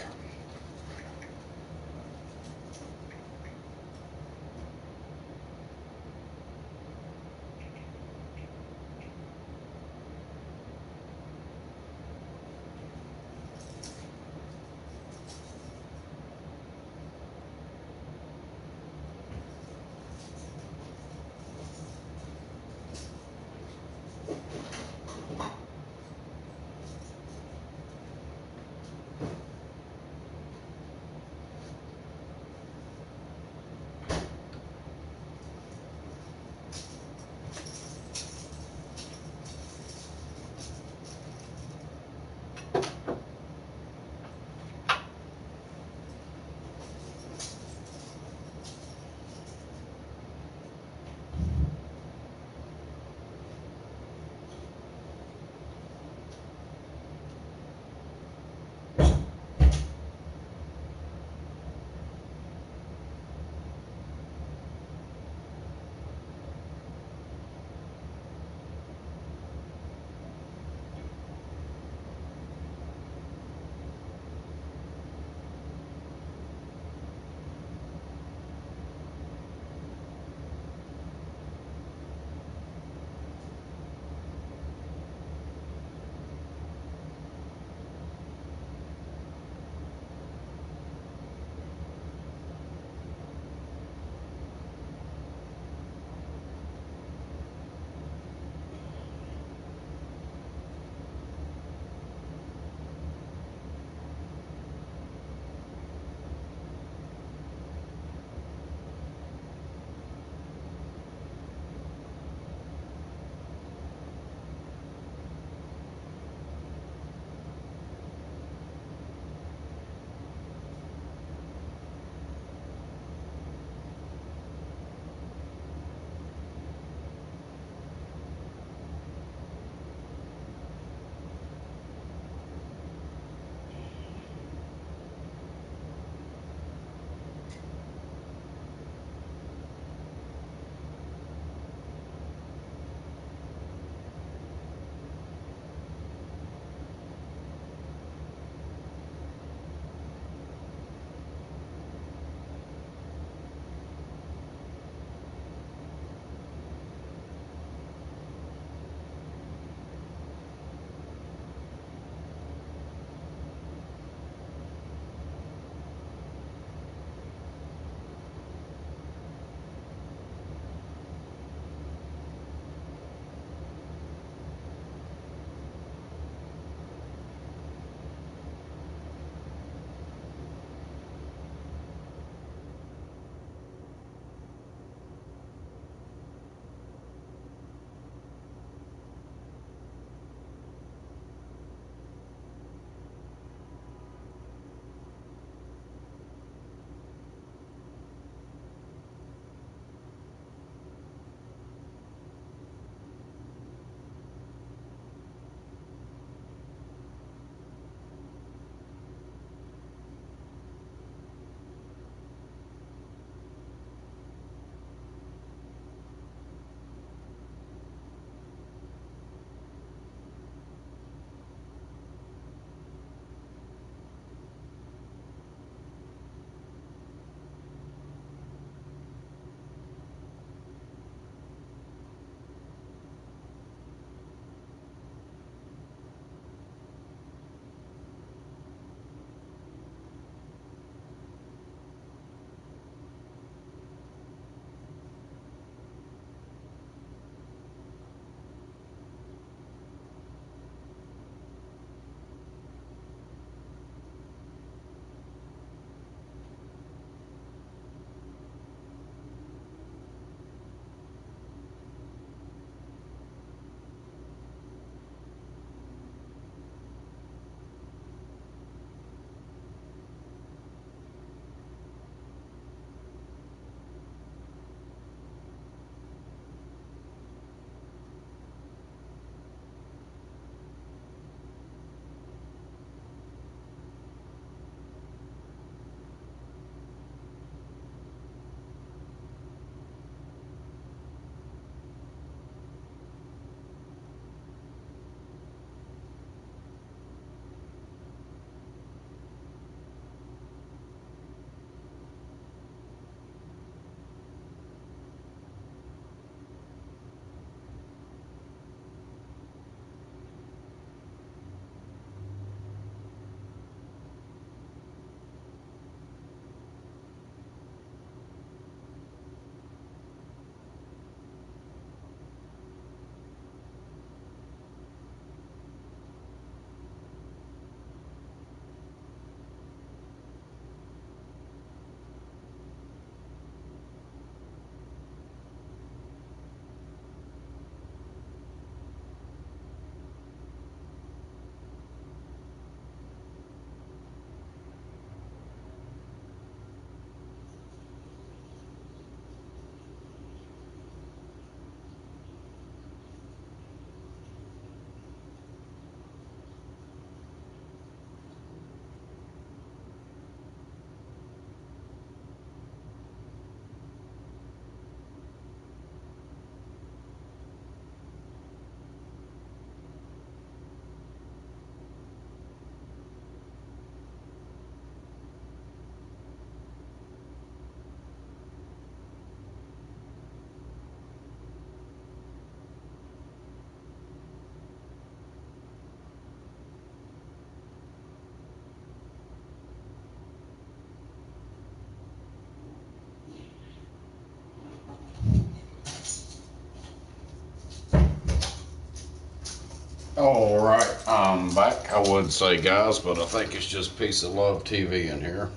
All right, I'm back. I would say guys, but I think it's just Piece of Love TV in here.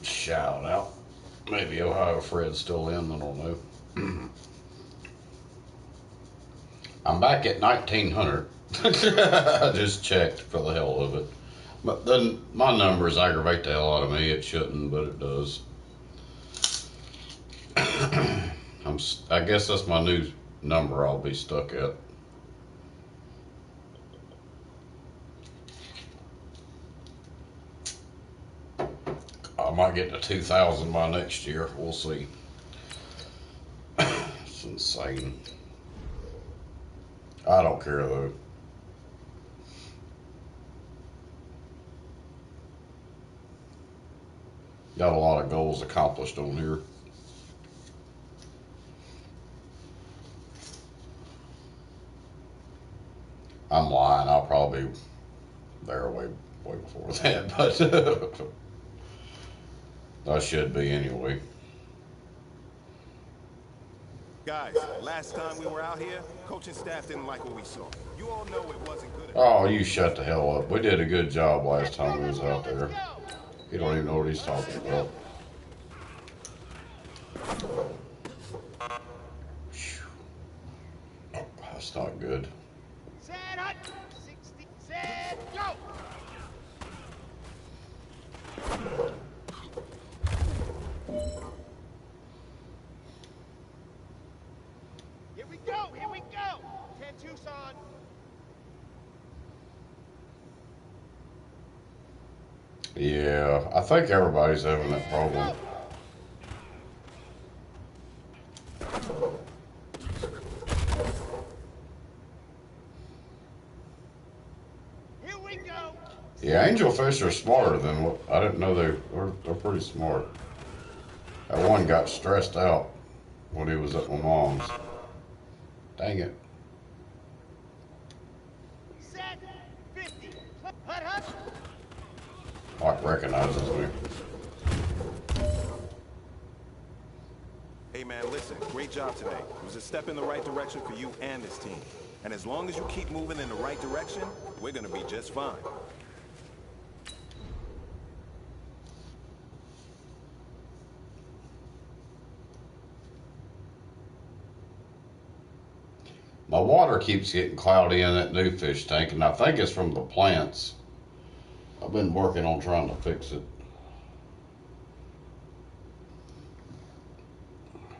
Shout out. Maybe Ohio Fred's still in, I don't know. I'm back at 1900. I just checked for the hell of it. But then my numbers aggravate the hell out of me. It shouldn't, but it does. I guess that's my new number I'll be stuck at. I might get to 2,000 by next year. We'll see. It's insane. I don't care though. Got a lot of goals accomplished on here. I'm lying. I'll probably there way before that, but I should be anyway. Guys, last time we were out here, coaching staff didn't like what we saw. You all know it wasn't good enough. Oh, you shut the hell up. We did a good job last time we was out there. You don't even know what he's talking about. Oh, that's not good. Set hut. 60. Set go. Here we go. Here we go. 10 Tucson. Yeah, I think everybody's having that problem. Here we go. Yeah, angelfish are smarter than what I didn't know they're pretty smart. That one got stressed out when he was at my mom's. Dang it. Set 50. Hut hut. Like recognizes me. Hey man, listen, great job today. It was a step in the right direction for you and this team. And as long as you keep moving in the right direction, we're gonna be just fine. My water keeps getting cloudy in that new fish tank, and I think it's from the plants. I've been working on trying to fix it.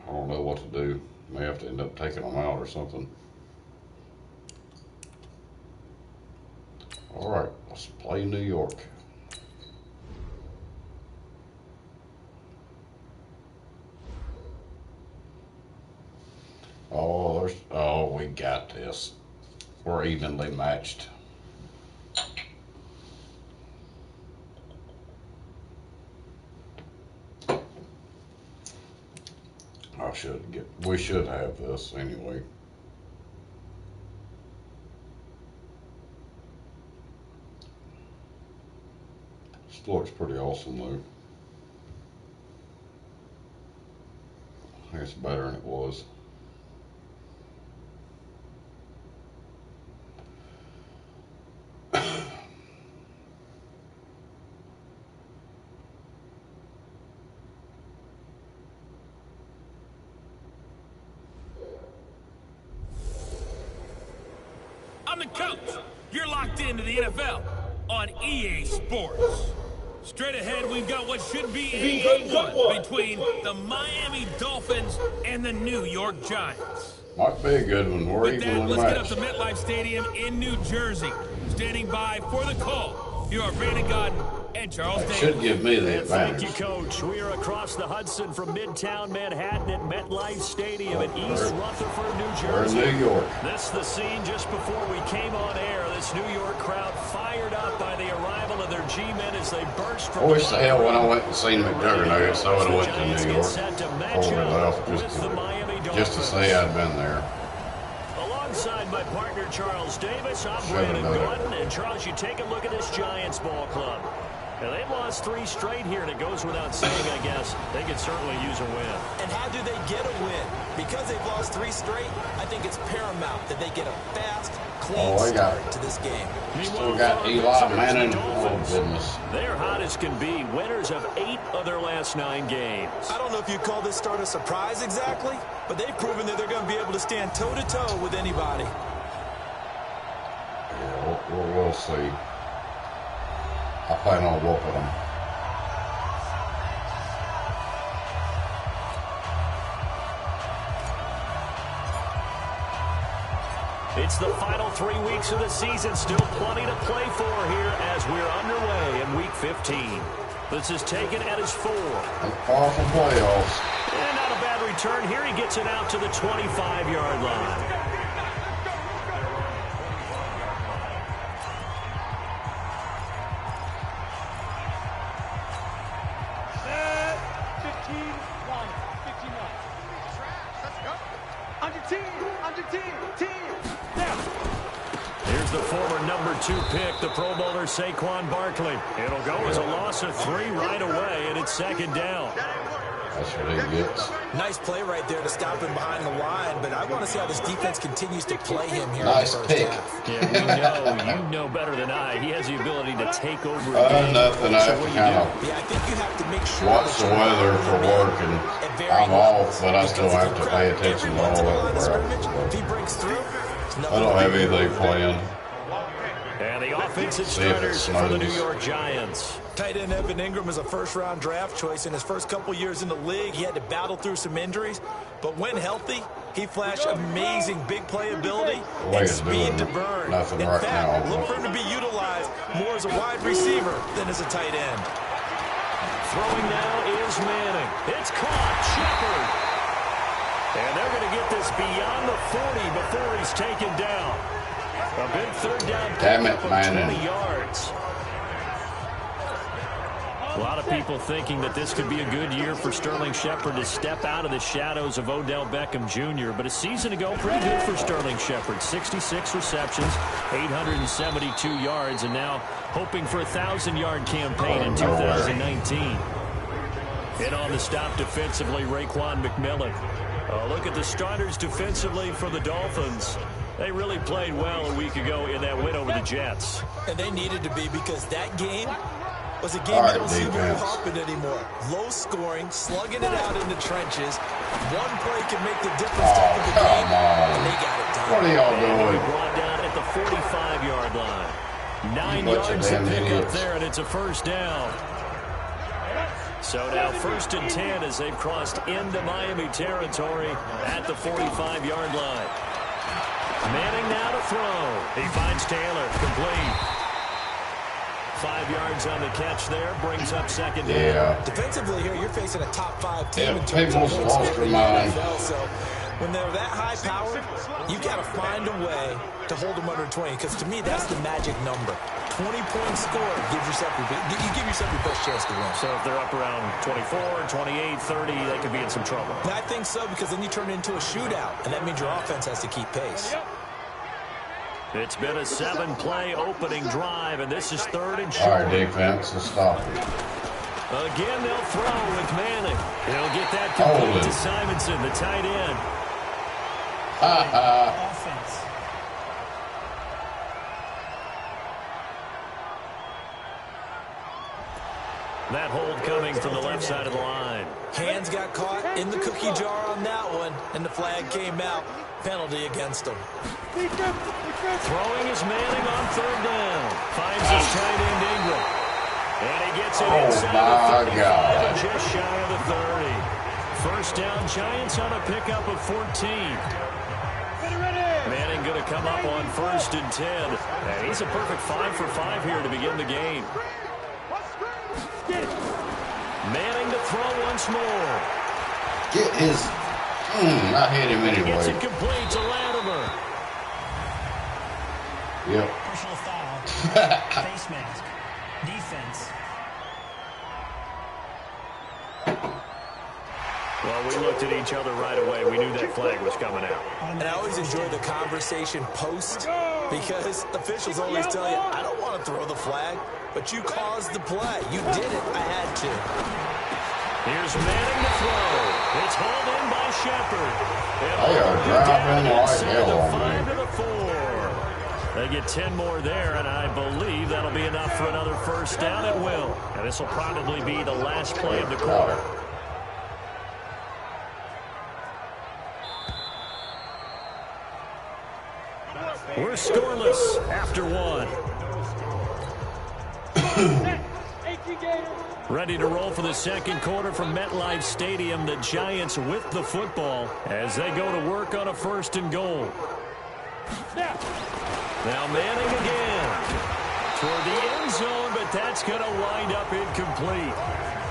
I don't know what to do. May have to end up taking them out or something. All right, let's play New York. Oh, we got this. We're evenly matched. We should have this anyway. This looks pretty awesome though. I think it's better than it was. I'm the coach. You're locked into the NFL on EA Sports. Straight ahead, we've got what should be a good one between the Miami Dolphins and the New York Giants. Might be a good one. We're With that, evenly let's get up matched. to MetLife Stadium in New Jersey. Standing by for the call, here are Brandon Godden and Charles It Davis. should give me the Thank you, advantage. Coach. We are across the Hudson from Midtown Manhattan at MetLife Stadium in East Rutherford, New We're in Jersey. New York. This is the scene just before we came on air. This New York crowd fired up by the arrival of their G-men as they burst from I wish the hell when I went and seen McJuggernuggets, I would have went to New York before we left, just to say I'd been there. Alongside my partner Charles Davis, I'm Should've Brandon done it. Gordon. And Charles, you take a look at this Giants ball club. And they've lost 3 straight here, and it goes without saying, I guess. They could certainly use a win. And how do they get a win? Because they've lost 3 straight, I think it's paramount that they get a fast, clean start to this game. Still got Eli Manning. Oh, goodness. They're hot as can be. Winners of 8 of their last 9 games. I don't know if you call this start a surprise exactly, but they've proven that they're going to be able to stand toe-to-toe with anybody. Yeah, we'll see. I plan on whooping them. It's the final 3 weeks of the season. Still plenty to play for here as we're underway in Week 15. This is taken at his 4. That's far from playoffs. And not a bad return here. He gets it out to the 25-yard line. Here's the former number 2 pick, the Pro Bowler Saquon Barkley. It'll go as a loss of 3 right away, and it's 2nd down. That's what he gets. Nice play right there to stop him behind the line, but I want to see how this defense continues to play him here nice in the pick. first half. Yeah, we know. You know better than I. He has the ability to take over a game. Nothing. I have to kind of Yeah, I think you have to make sure watch the weather for work, and I'm off, but I still have to pay attention to all that crap. If he breaks through, I don't have anything planned. And the offensive See if it starters for the New snows. York Giants. tight end Evan Ingram is a first-round draft choice. In his first couple years in the league, he had to battle through some injuries. But when healthy, he flashed amazing big playability and speed to burn. Nothing In right fact, now. look for him to be utilized more as a wide receiver than as a tight end. Throwing now is Manning. It's caught. Shepard. And they're going to get this beyond the 40 before he's taken down. A big 3rd down pickup of 20 yards. A lot of people thinking that this could be a good year for Sterling Shepard to step out of the shadows of Odell Beckham Jr. But a season ago, pretty good for Sterling Shepard. 66 receptions, 872 yards, and now hoping for a 1,000-yard campaign in 2019. And on the stop defensively, Raekwon McMillan. Look at the starters defensively for the Dolphins. They really played well a week ago in that win over the Jets. And they needed to be, because that game was a game you don't see very often anymore. Low scoring, slugging it out in the trenches. One play can make the difference to the game, and they got it done. What are y'all doing? Brought down at the 45-yard line. 9 yards to pick up there, and it's a 1st down. So now 1st and 10 as they've crossed into Miami territory at the 45-yard line. Manning now to throw. He finds Taylor, complete. 5 yards on the catch there, brings up 2nd down. Yeah. Defensively here, you're facing a top 5 team in terms people's of lost their mind. NFL, so when they're that high powered, you got to find a way to hold them under 20, because to me, that's the magic number. 20-point score gives yourself your best chance to win. So if they're up around 24, 28, 30, they could be in some trouble. And I think so, because then you turn it into a shootout, and that means your offense has to keep pace. It's been a 7-play opening drive, and this is 3rd and short. All right, defense, let's stop it. Again, they'll throw with Manning. He'll get that complete to Simonson, the tight end. Offense. That hold coming from the left side of the line. Hands got caught in the cookie jar on that one, and the flag came out. Penalty against them. Throwing is Manning on 3rd down. Finds his tight end Ingram. And he gets it inside the 35 and just shy of the 30. 1st down, Giants on a pickup of 14. Manning going to come up on 1st and 10. And he's a perfect 5 for 5 here to begin the game. Manning to throw once more. Get his... I hit him anyway. Gets it complete to Latimer. Yep. Personal foul. Face mask. Defense. Well, we looked at each other right away. We knew that flag was coming out. And I always enjoy the conversation post Because officials always tell you, I don't want to throw the flag, but you caused the play. You did it. I had to. Here's Manning to throw. It's hauled in by Shepard. They are driving like hell on me. 5 to the 4. They get 10 more there, and I believe that'll be enough for another first down at will. And this will probably be the last play of the quarter. We're scoreless after 1. Ready to roll for the second quarter from MetLife Stadium. The Giants with the football as they go to work on a 1st and goal. Now Manning again toward the end zone, but that's going to wind up incomplete.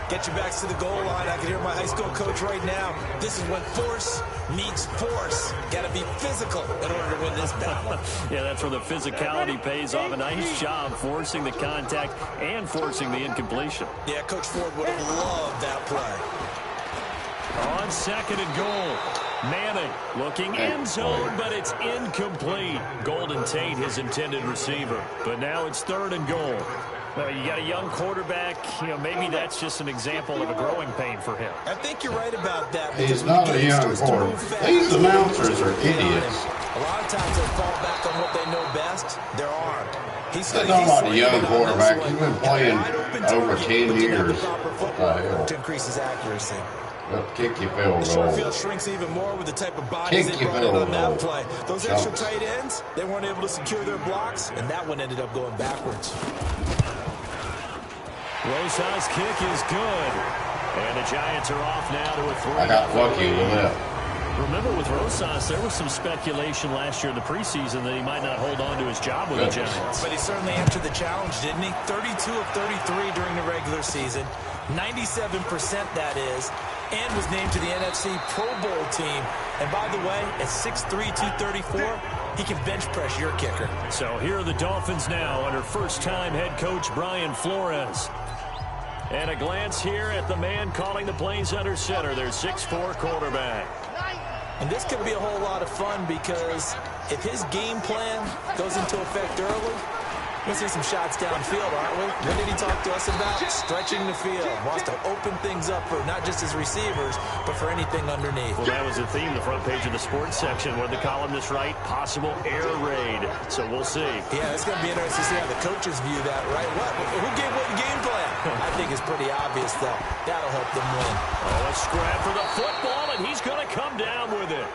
Get your backs to the goal line. I can hear my high school coach right now. This is when force meets force. Got to be physical in order to win this battle. Yeah, that's where the physicality pays off. A nice job forcing the contact and forcing the incompletion. Yeah, Coach Ford would have loved that play. On 2nd and goal. Manning looking end zone, but it's incomplete. Golden Tate, his intended receiver. But now it's 3rd and goal. Well, you got a young quarterback. You know, maybe that's just an example of a growing pain for him. I think you're right about that. He's not a young quarterback. These announcers are idiots. A lot of times they fall back on what they know best, their arm. He's talking about a young quarterback. He's been playing over 10 years. What the hell? To increase his accuracy. Kick your field The short goal. field shrinks even more with the type of bodies Kick they your brought in field on that goal. play. Those extra tight ends, they weren't able to secure their blocks, and that one ended up going backwards. Rosas' kick is good. And the Giants are off now to a 3. I got lucky with that. Remember with Rosas, there was some speculation last year in the preseason that he might not hold on to his job with the Giants. But he certainly answered the challenge, didn't he? 32 of 33 during the regular season. 97% that is. And was named to the NFC Pro Bowl team. And by the way, at 6'3", 234, he can bench press your kicker. So here are the Dolphins now under first-time head coach Brian Flores. And a glance here at the man calling the plays under center, their 6'4" quarterback. And this could be a whole lot of fun because if his game plan goes into effect early, we'll see some shots downfield, aren't we? What did he talk to us about? Stretching the field. Wants to open things up for not just his receivers, but for anything underneath. Well, that was the theme, the front page of the sports section, where the columnist write, possible air raid. So we'll see. Yeah, it's going to be interesting to see how the coaches view that, right? Who gave what game plan? I think it's pretty obvious, though. That'll help them win. Oh, a scrap for the football, and he's going to come down with it.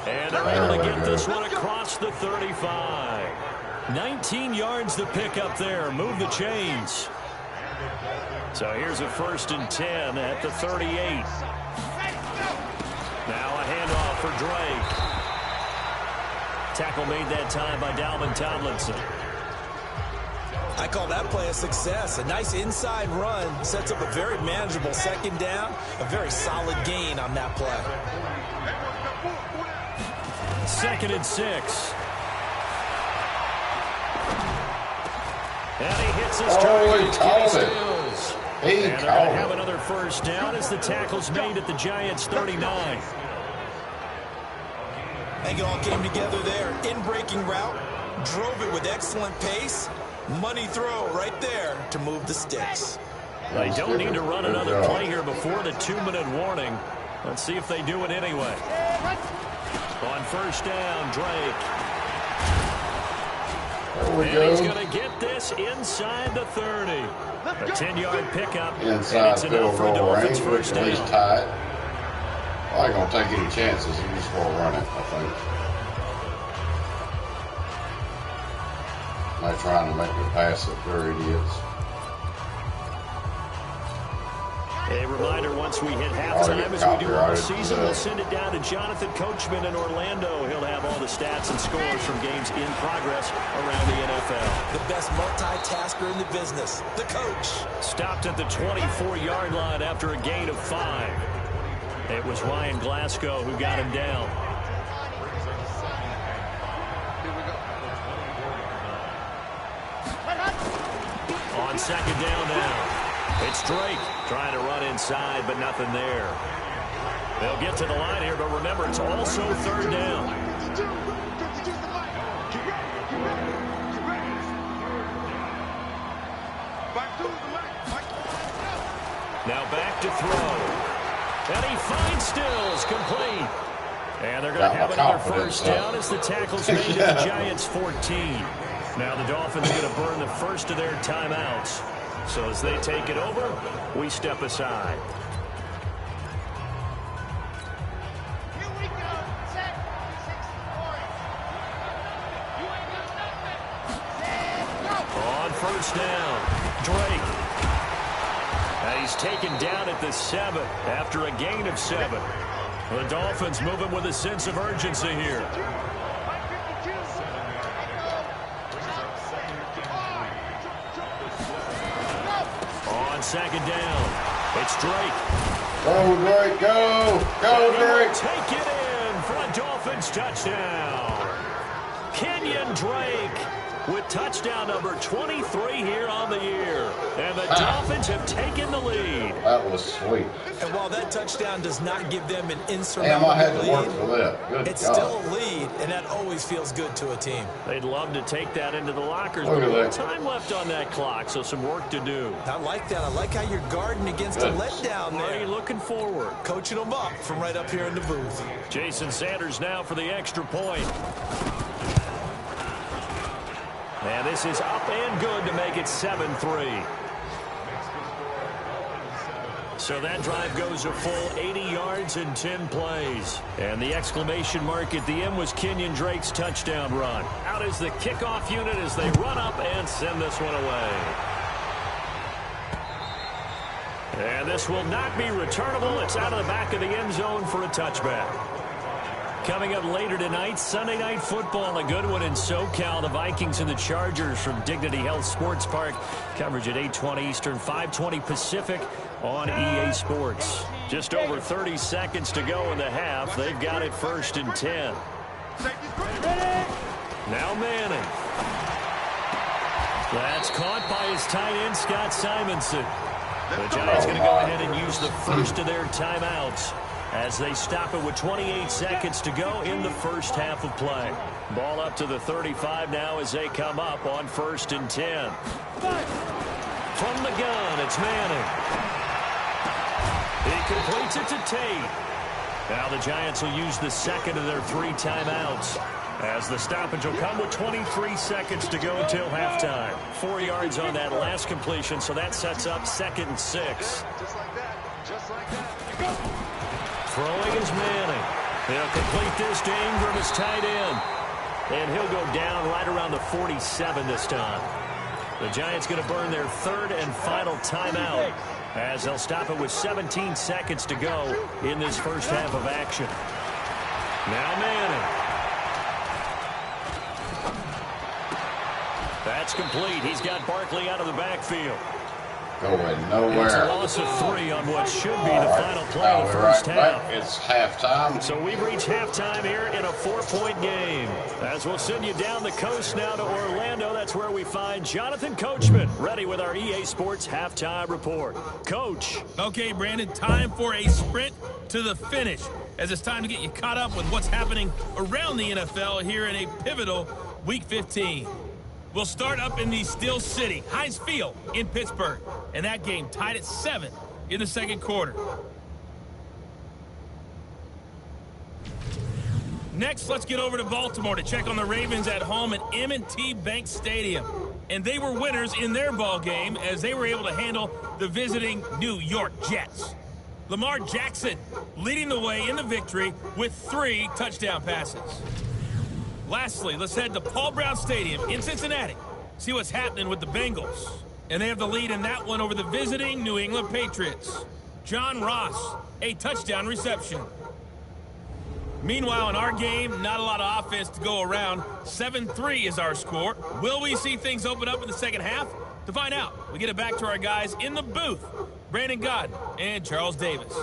And they're able to get this one across the 35. 19 yards to pick up there. Move the chains. So here's a 1st and 10 at the 38. Now a handoff for Drake. Tackle made that time by Dalvin Tomlinson. I call that play a success. A nice inside run sets up a very manageable 2nd down. A very solid gain on that play. 2nd and 6. And he hits his target. He called it. He and they're going to have another first down as the tackle's made at the Giants' 39. I think it all came together there. In-breaking route. Drove it with excellent pace. Money throw right there to move the sticks. They don't need to run another play here before the 2-minute warning. Let's see if they do it anyway. On first down, Drake. And he's going to get this inside the 30. A 10-yard pickup. Inside field goal range, which at least tight. Well, I ain't going to take any chances. He's just going to run it, I think. They're trying to make me pass it. They're idiots. A reminder, once we hit halftime, as we do all season, we'll send it down to Jonathan Coachman in Orlando. He'll have all the stats and scores from games in progress around the NFL. The best multitasker in the business, the coach. Stopped at the 24-yard line after a gain of 5. It was Ryan Glasgow who got him down. On 2nd down now. It's Drake trying to run inside, but nothing there. They'll get to the line here, but remember, it's also 3rd down. Now back to throw. And he finds Stills complete. And they're going to have another first down as the tackle's made to the Giants 14. Now the Dolphins are going to burn the first of their timeouts. So as they take it over, we step aside. Here we go. Set. 6 4. On first down, Drake. He's taken down at the 7 after a gain of 7. The Dolphins moving with a sense of urgency here. On second down, it's Drake. Go, Drake, go! Go, Drake! Take it in for a Dolphins touchdown. Kenyon Drake with touchdown number 23 here on the year. And the Dolphins have taken the lead. That was sweet. And while that touchdown does not give them an Damn, insurmountable I had to work lead, for that. Good it's God. still a lead, and that always feels good to a team. They'd love to take that into the lockers, Look but a at little that. time left on that clock, so some work to do. I like that. I like how you're guarding against a letdown Already there. looking forward. Coaching them up from right up here in the booth. Jason Sanders now for the extra point. And this is up and good to make it 7-3. So that drive goes a full 80 yards in 10 plays. And the exclamation mark at the end was Kenyon Drake's touchdown run. Out is the kickoff unit as they run up and send this one away. And this will not be returnable. It's out of the back of the end zone for a touchback. Coming up later tonight, Sunday Night Football, a good one in SoCal. The Vikings and the Chargers from Dignity Health Sports Park. Coverage at 8:20 Eastern, 5:20 Pacific on EA Sports. Just over 30 seconds to go in the half. They've got it 1st and 10. Now Manning. That's caught by his tight end, Scott Simonson. The Giants going to go ahead and use the first of their timeouts as they stop it with 28 seconds to go in the first half of play. Ball up to the 35 now as they come up on 1st and 10. From the gun, it's Manning. He completes it to Tate. Now the Giants will use the second of their 3 timeouts as the stoppage will come with 23 seconds to go until halftime. 4 yards on that last completion, so that sets up 2nd and 6. Just like that. Throwing is Manning. He'll complete this to Ingram, his tight end. And he'll go down right around the 47 this time. The Giants going to burn their 3rd and final timeout as they'll stop it with 17 seconds to go in this first half of action. Now Manning. That's complete. He's got Barkley out of the backfield. Going nowhere. It's a loss of 3 on what should be the final play of the first half. It's halftime. So we've reached halftime here in a 4-point game. As we'll send you down the coast now to Orlando, that's where we find Jonathan Coachman ready with our EA Sports halftime report. Coach. Okay, Brandon, time for a sprint to the finish, as it's time to get you caught up with what's happening around the NFL here in a pivotal Week 15. We'll start up in the Steel City, Heinz Field in Pittsburgh. And that game tied at 7 in the second quarter. Next, let's get over to Baltimore to check on the Ravens at home at M&T Bank Stadium. And they were winners in their ball game as they were able to handle the visiting New York Jets. Lamar Jackson leading the way in the victory with 3 touchdown passes. Lastly, let's head to Paul Brown Stadium in Cincinnati. See what's happening with the Bengals. And they have the lead in that one over the visiting New England Patriots. John Ross, a touchdown reception. Meanwhile, in our game, not a lot of offense to go around. 7-3 is our score. Will we see things open up in the second half? To find out, we get it back to our guys in the booth, Brandon Godden and Charles Davis.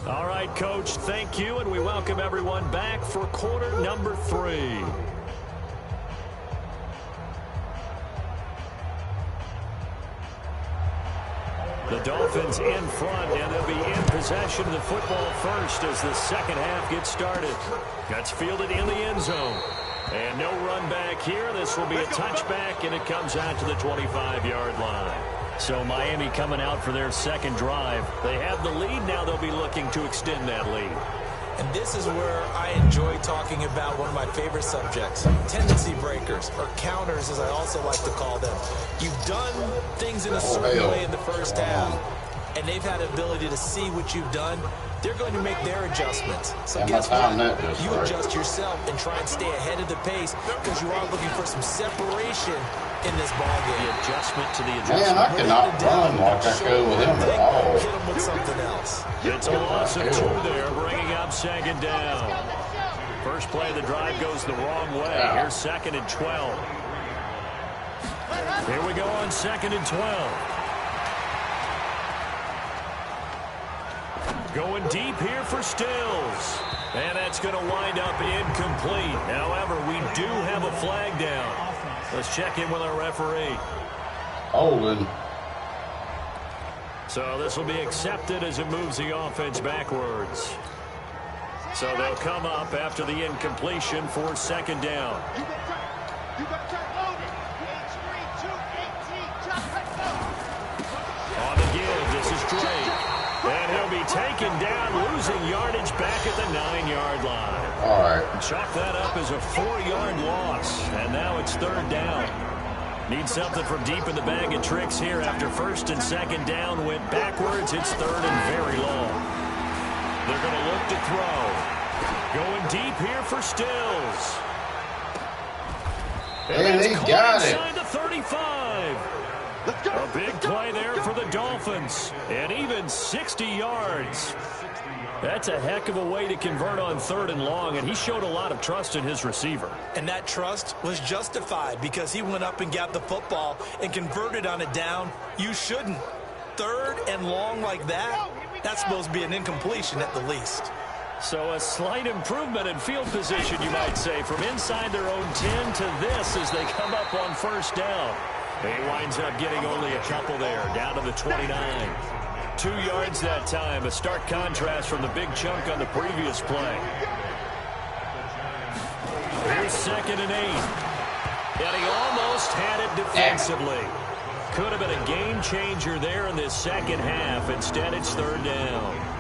All right, Coach, thank you, and we welcome everyone back for quarter number 3. The Dolphins in front, and they'll be in possession of the football first as the second half gets started. Gets fielded in the end zone. And no run back here. This will be a touchback, and it comes out to the 25-yard line. So Miami coming out for their second drive. They have the lead. Now they'll be looking to extend that lead. And this is where I enjoy talking about one of my favorite subjects, tendency breakers, or counters as I also like to call them. You've done things in a certain way in the first half, and they've had the ability to see what you've done. They're going to make their adjustments. So guess what? You adjust yourself and try and stay ahead of the pace because you are looking for some separation in this ballgame. The adjustment to the adjustment. Man, I cannot run like I could with him at all. Hit him with something else. It's a loss of 2 there, bringing up second down. First play of the drive goes the wrong way. Here's second and 12. Here we go on second and 12. Going deep here for Stills. And that's going to wind up incomplete. However, we do have a flag down. Let's check in with our referee. Holding. So this will be accepted as it moves the offense backwards. So they'll come up after the incompletion for second down. On the give, this is Drake. And he'll be taken down, losing yardage back at the 9-yard line. All right. Chalk that up as a 4-yard loss. And now it's third down. Need something from deep in the bag of tricks here after first and second down went backwards. It's third and very long. They're going to look to throw. Going deep here for Stills. And he got it. Inside the 35. A big play there for the Dolphins. And even 60 yards. That's a heck of a way to convert on third and long, and he showed a lot of trust in his receiver. And that trust was justified because he went up and got the football and converted on a down. You shouldn't. Third and long like that, that's supposed to be an incompletion at the least. So a slight improvement in field position, you might say, from inside their own 10 to this as they come up on first down. He winds up getting only a couple there, down to the 29. 2 yards that time, a stark contrast from the big chunk on the previous play. Here's second and 8. And he almost had it defensively. Could have been a game changer there in this second half. Instead, it's third down.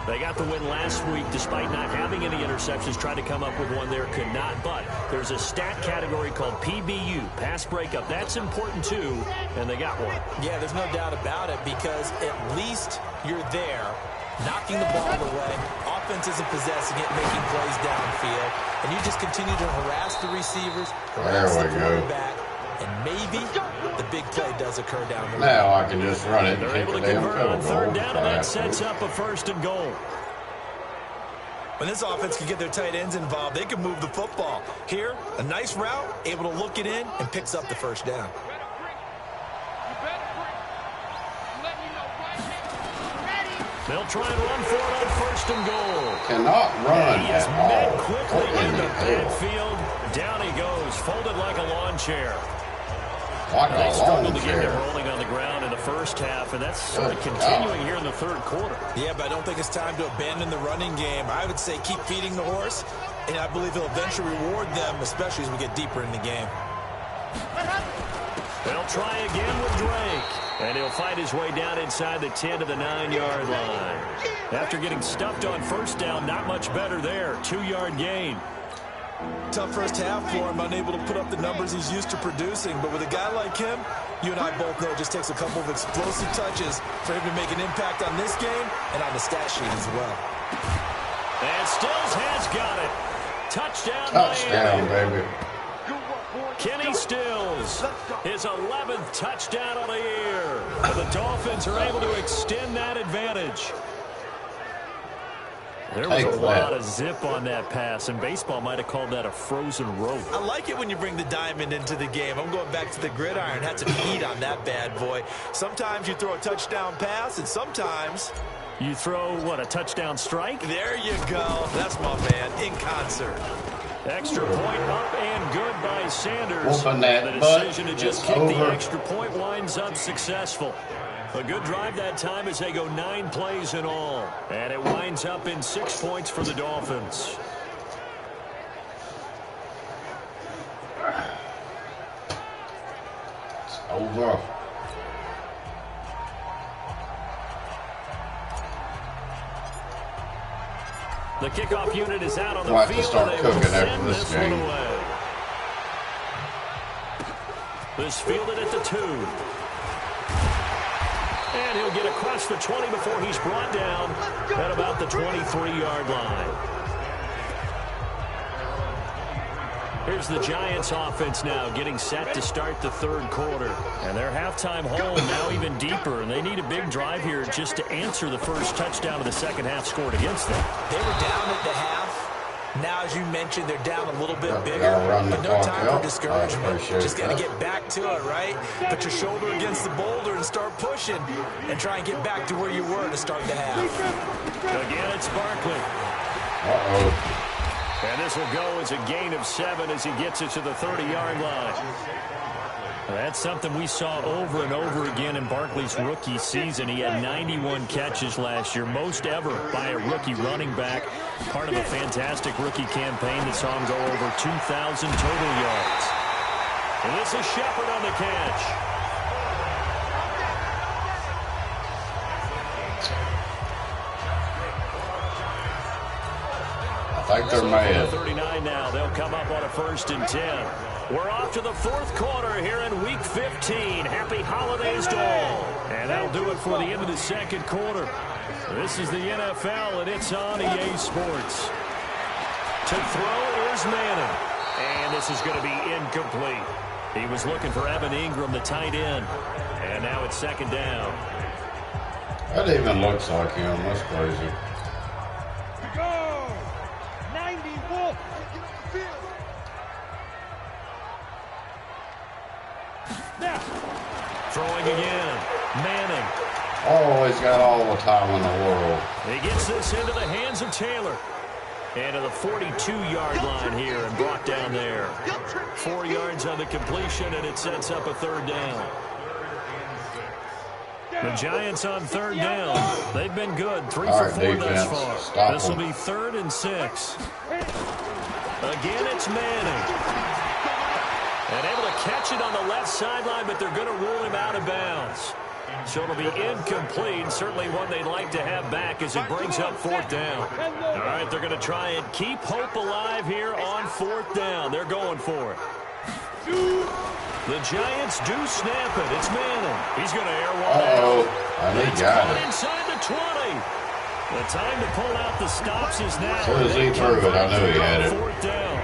They got the win last week despite not having any interceptions. Tried to come up with one there, could not. But there's a stat category called PBU, pass breakup. That's important too, and they got one. Yeah, there's no doubt about it because at least you're there, knocking the ball away. Offense isn't possessing it, making plays downfield. And you just continue to harass the receivers, harass the quarterback, and maybe the big play does occur down the road. Now I can just run it. They're able to convert on third down, and that sets up a first and goal. When this offense can get their tight ends involved, they can move the football. Here, a nice route, able to look it in, and picks up the first down. They'll try and run for it on first and goal. Cannot run He is at met all. quickly in the backfield. Down he goes, folded like a lawn chair. They struggled to get him rolling on the ground in the first half, and that's sort of continuing here in the third quarter. Yeah, but I don't think it's time to abandon the running game. I would say keep feeding the horse, and I believe he'll eventually reward them, especially as we get deeper in the game. They'll try again with Drake, and he'll fight his way down inside the 10 to the 9-yard line. After getting stuffed on first down, not much better there. 2-yard gain. Tough first half for him, unable to put up the numbers he's used to producing. But with a guy like him, you and I both know it just takes a couple of explosive touches for him to make an impact on this game and on the stat sheet as well. And Stills has got it. Touchdown, Touchdown, Miami. baby. Kenny Stills, his 11th touchdown of the year. And the Dolphins are able to extend that advantage. There was a lot of zip on that pass, and baseball might have called that a frozen rope. I like it when you bring the diamond into the game. I'm going back to the gridiron. Had some heat on that bad boy. Sometimes you throw a touchdown pass, and sometimes you throw, what, a touchdown strike? There you go. That's my man, in concert. Extra point up and good by Sanders. Whooping that the decision to just kick over. the extra point winds up successful. A good drive that time as they go 9 plays in all. And it winds up in 6 points for the Dolphins. It's over. The kickoff unit is out on the We'll field. have to start They will cooking after send this one game. away. This fielded at the 2. And he'll get across the 20 before he's brought down at about the 23-yard line. Here's the Giants offense now getting set to start the third quarter. And their halftime hole now even deeper. And they need a big drive here just to answer the first touchdown of the second half scored against them. They were down at the half. Now, as you mentioned, they're down a little bit bigger. Run the But no clock time out. for discouragement. Just got to that. get back to it, right? Put your shoulder against the boulder and start pushing. And try and get back to where you were to start the half. Again, it's Barkley. Uh-oh. And this will go as a gain of 7 as he gets it to the 30-yard line. That's something we saw over and over again in Barkley's rookie season. He had 91 catches last year, most ever by a rookie running back. Part of a fantastic rookie campaign that saw him go over 2,000 total yards. And this is Shepard on the catch. I think they're mad. 39 now. They'll come up on a 1st and 10. We're off to the 4th quarter here in Week 15. Happy holidays to all. And that'll do it for the end of the 2nd quarter. This is the NFL, and it's on EA Sports. To throw, here's Manning. And this is going to be incomplete. He was looking for Evan Ingram, the tight end. And now it's 2nd down. That even looks like him. That's crazy. Go! 90 Wolf! Now, Throwing again. Manning. Oh, he's got all the time in the world. He gets this into the hands of Taylor. And to the 42-yard line here and brought down there. 4 yards on the completion, and it sets up a 3rd down. The Giants on 3rd down. They've been good. 3 All for right, 4 thus defense. far. Stop This will them. be 3rd and 6. Again, it's Manning. And able to catch it on the left sideline, but they're going to rule him out of bounds. So it'll be incomplete. Certainly one they'd like to have back as it brings up 4th down. All right, they're going to try and keep hope alive here on 4th down. They're going for it. The Giants do snap it. It's Manning. He's going to air one Uh-oh. out. And he It's got caught it. inside the 20. The time to pull out the stops is now. As soon as he threw it, I knew he had it. 4th down.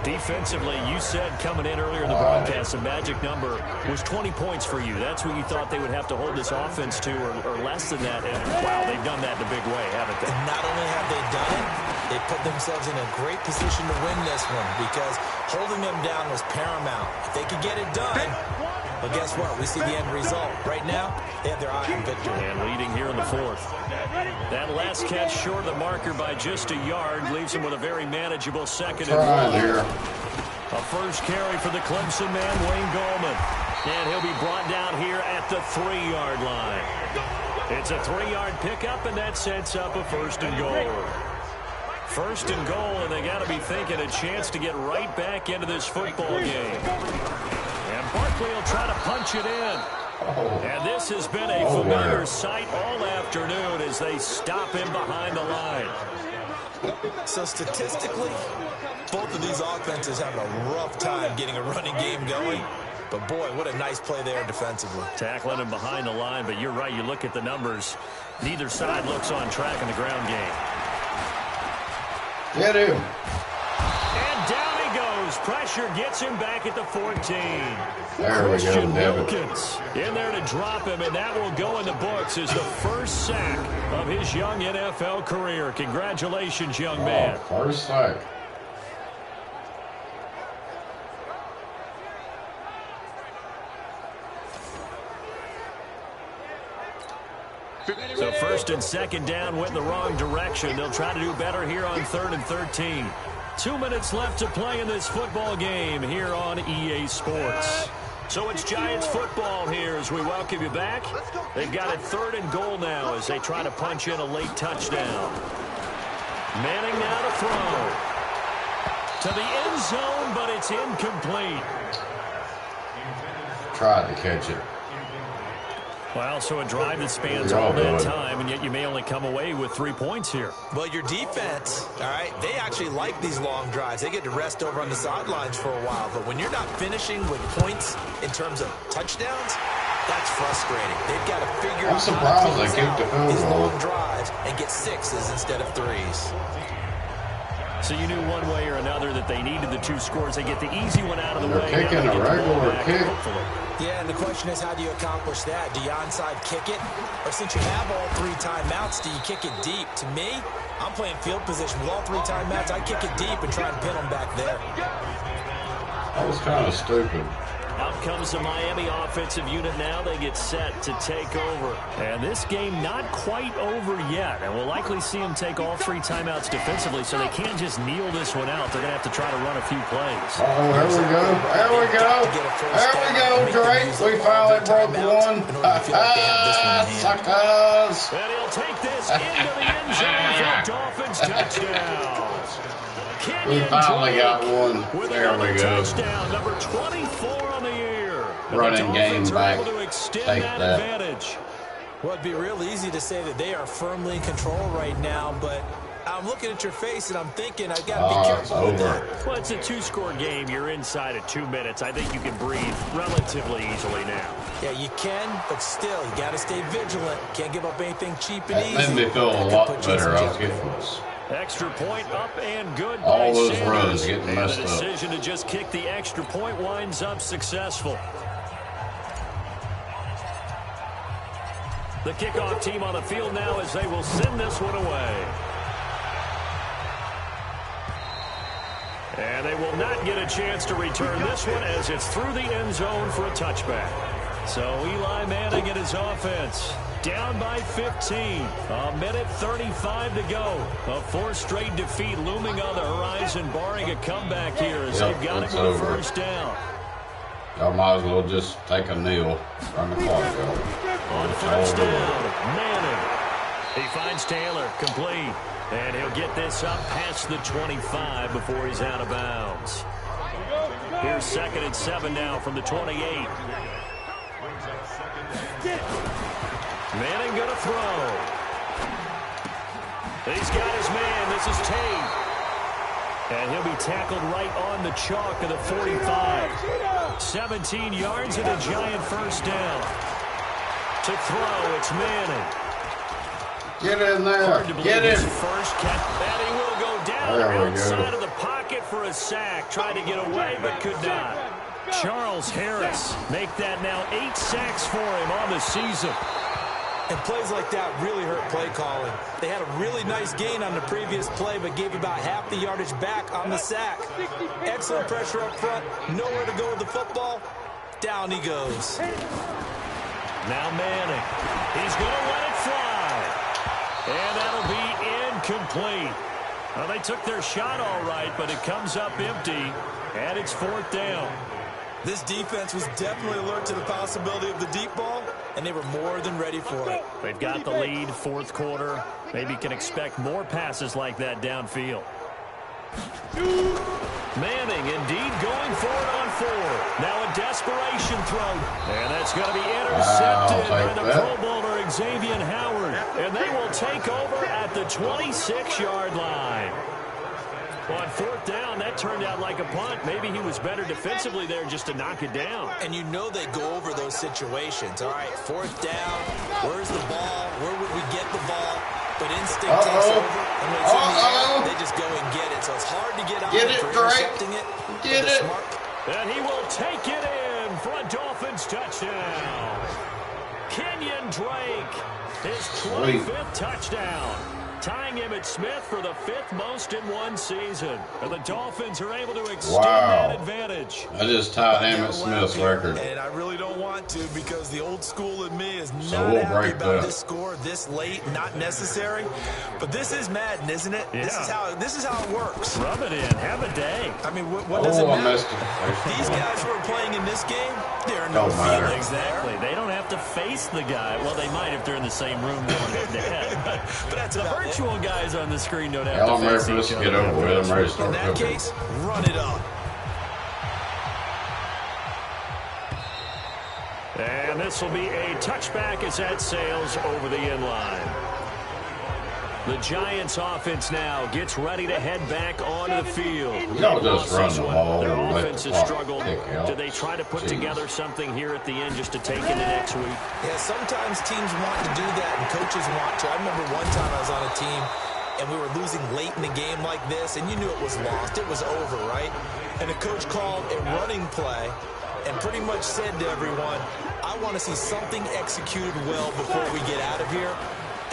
Defensively, you said coming in earlier in the broadcast, the magic number was 20 points for you. That's what you thought they would have to hold this offense to, or less than that. And, wow, they've done that in a big way, haven't they? And not only have they done it, they put themselves in a great position to win this one because holding them down was paramount. If they could get it done, well, guess what? We see the end result. Right now, they have their eye on victory. And leading here in the 4th. That last catch short of the marker by just a yard leaves him with a very manageable 2nd and 1. Here. A first carry for the Clemson man, Wayne Gallman. And he'll be brought down here at the 3-yard line. It's a 3-yard pickup, and that sets up a 1st and goal. 1st and goal, and they got to be thinking a chance to get right back into this football game. And Barkley will try to punch it in. And this has been a familiar sight all afternoon as they stop him behind the line. So statistically, both of these offenses having a rough time getting a running game going. But boy, what a nice play there defensively. Tackling him behind the line, but you're right, you look at the numbers. Neither side looks on track in the ground game. Get him. And down he goes. Pressure gets him back at the 14. There we go, Christian David. Wilkins in there to drop him, and that will go in the books as the first sack of his young NFL career. Congratulations, young man. First sack. So 1st and 2nd down went in the wrong direction. They'll try to do better here on 3rd and 13. 2 minutes left to play in this football game here on EA Sports. So it's Giants football here as we welcome you back. They've got it 3rd and goal now as they try to punch in a late touchdown. Manning now to throw. To the end zone, but it's incomplete. Tried to catch it. Well, so a drive that spans all that time, and yet you may only come away with 3 points here. Well, your defense, all right, they actually like these long drives. They get to rest over on the sidelines for a while. But when you're not finishing with points in terms of touchdowns, that's frustrating. They've got to figure out how to close these long drives and get 6s instead of 3s. So you knew one way or another that they needed the 2 scores. They get the easy one out of the way. They're kicking a regular kick. Yeah, and the question is, how do you accomplish that? Do you onside kick it? Or since you have all 3 timeouts, do you kick it deep? To me, I'm playing field position. With all 3 timeouts, I kick it deep and try and pin them back there. That was kind of stupid. Out comes the Miami offensive unit now. They get set to take over. And this game not quite over yet. And we'll likely see them take all 3 timeouts defensively, so they can't just kneel this one out. They're going to have to try to run a few plays. Oh, here we go. There we go. There we go, Drake. We finally broke one. Suckers. And he'll take this into the end zone for a Dolphins touchdown. We finally got one. There we go. Touchdown, number 24 on the year. Running game back. Take that. Well, it'd be real easy to say that they are firmly in control right now, but I'm looking at your face and I'm thinking I've got to be careful with that. Well, it's a 2-score game. You're inside at 2 minutes. I think you can breathe relatively easily now. Yeah, you can, but still, you got to stay vigilant. Can't give up anything cheap and easy. That made me feel a lot better. I was getting extra point up and good by all those Sanders. runs getting messed up. The decision to just kick the extra point winds up successful. The kickoff team on the field now as they will send this one away. And they will not get a chance to return this one as it's through the end zone for a touchback. So Eli Manning and his offense down by 15. A minute 35 to go. A 4th straight defeat looming on the horizon, barring a comeback here as they've got it with a first down. Y'all might as well just take a kneel. Run the clock out. On first down, Manning. He finds Taylor, complete. And he'll get this up past the 25 before he's out of bounds. Here's 2nd and 7 now from the 28. Manning gonna throw. He's got his man. This is Tate. And he'll be tackled right on the chalk of the 45. 17 yards and a Giant first down. To throw, it's Manning. Get in there. Get in. First catch. And he will go down outside of the pocket for a sack. Tried to get away, but could not. Charles Harris make that now 8 sacks for him on the season. And plays like that really hurt play calling. They had a really nice gain on the previous play, but gave about half the yardage back on the sack. Excellent pressure up front. Nowhere to go with the football. Down he goes. Now Manning. He's going to let it fly. And that'll be incomplete. Well, they took their shot all right, but it comes up empty. And it's 4th down. This defense was definitely alert to the possibility of the deep ball, and they were more than ready for it. They've got the lead, 4th quarter. Maybe can expect more passes like that downfield. Manning indeed going for it on 4. Now a desperation throw. And that's going to be intercepted by the Pro Bowler Xavier Howard. And they will take over at the 26-yard line. Well, on 4th down, that turned out like a punt. Maybe he was better defensively there just to knock it down. And you know they go over those situations. All right, 4th down. Where's the ball? Where would we get the ball? But instinct takes over. And when it's in the air, they just go and get it. So it's hard to get out for intercepting it. Get it. And he will take it in for a Dolphins touchdown. Kenyon Drake, his 25th touchdown. tying Emmitt Smith for the 5th most in one season. And the Dolphins are able to extend Wow. that advantage. I just tied Emmitt Smith's record. And I really don't want to because the old school in me is So not we'll happy break about that. this score this late, not necessary. But this is Madden, isn't it? Yeah. This is how it works. Rub it in. Have a day. I mean, what does it Oh, I matter? missed it. These guys who are playing in this game, there are no Don't matter. feelings Exactly. there. They don't have to face the guy. Well, they might if they're in the same room going head to head. But that's The about it. virtual guys on the screen don't have Hell, I'm to ready face for this each to get other. over with. I'm ready to In start that cooking. case, run it up. And this will be a touchback as that sails over the inline. The Giants offense now gets ready to head back onto the field. Y'all just run the ball Their and let offense the has clock struggled. tick out. Do they try to put Jeez. together something here at the end just to take into next week? Yeah, sometimes teams want to do that, and coaches want to. I remember one time I was on a team, and we were losing late in the game like this, and you knew it was lost. It was over, right? And the coach called a running play and pretty much said to everyone, I want to see something executed well before we get out of here.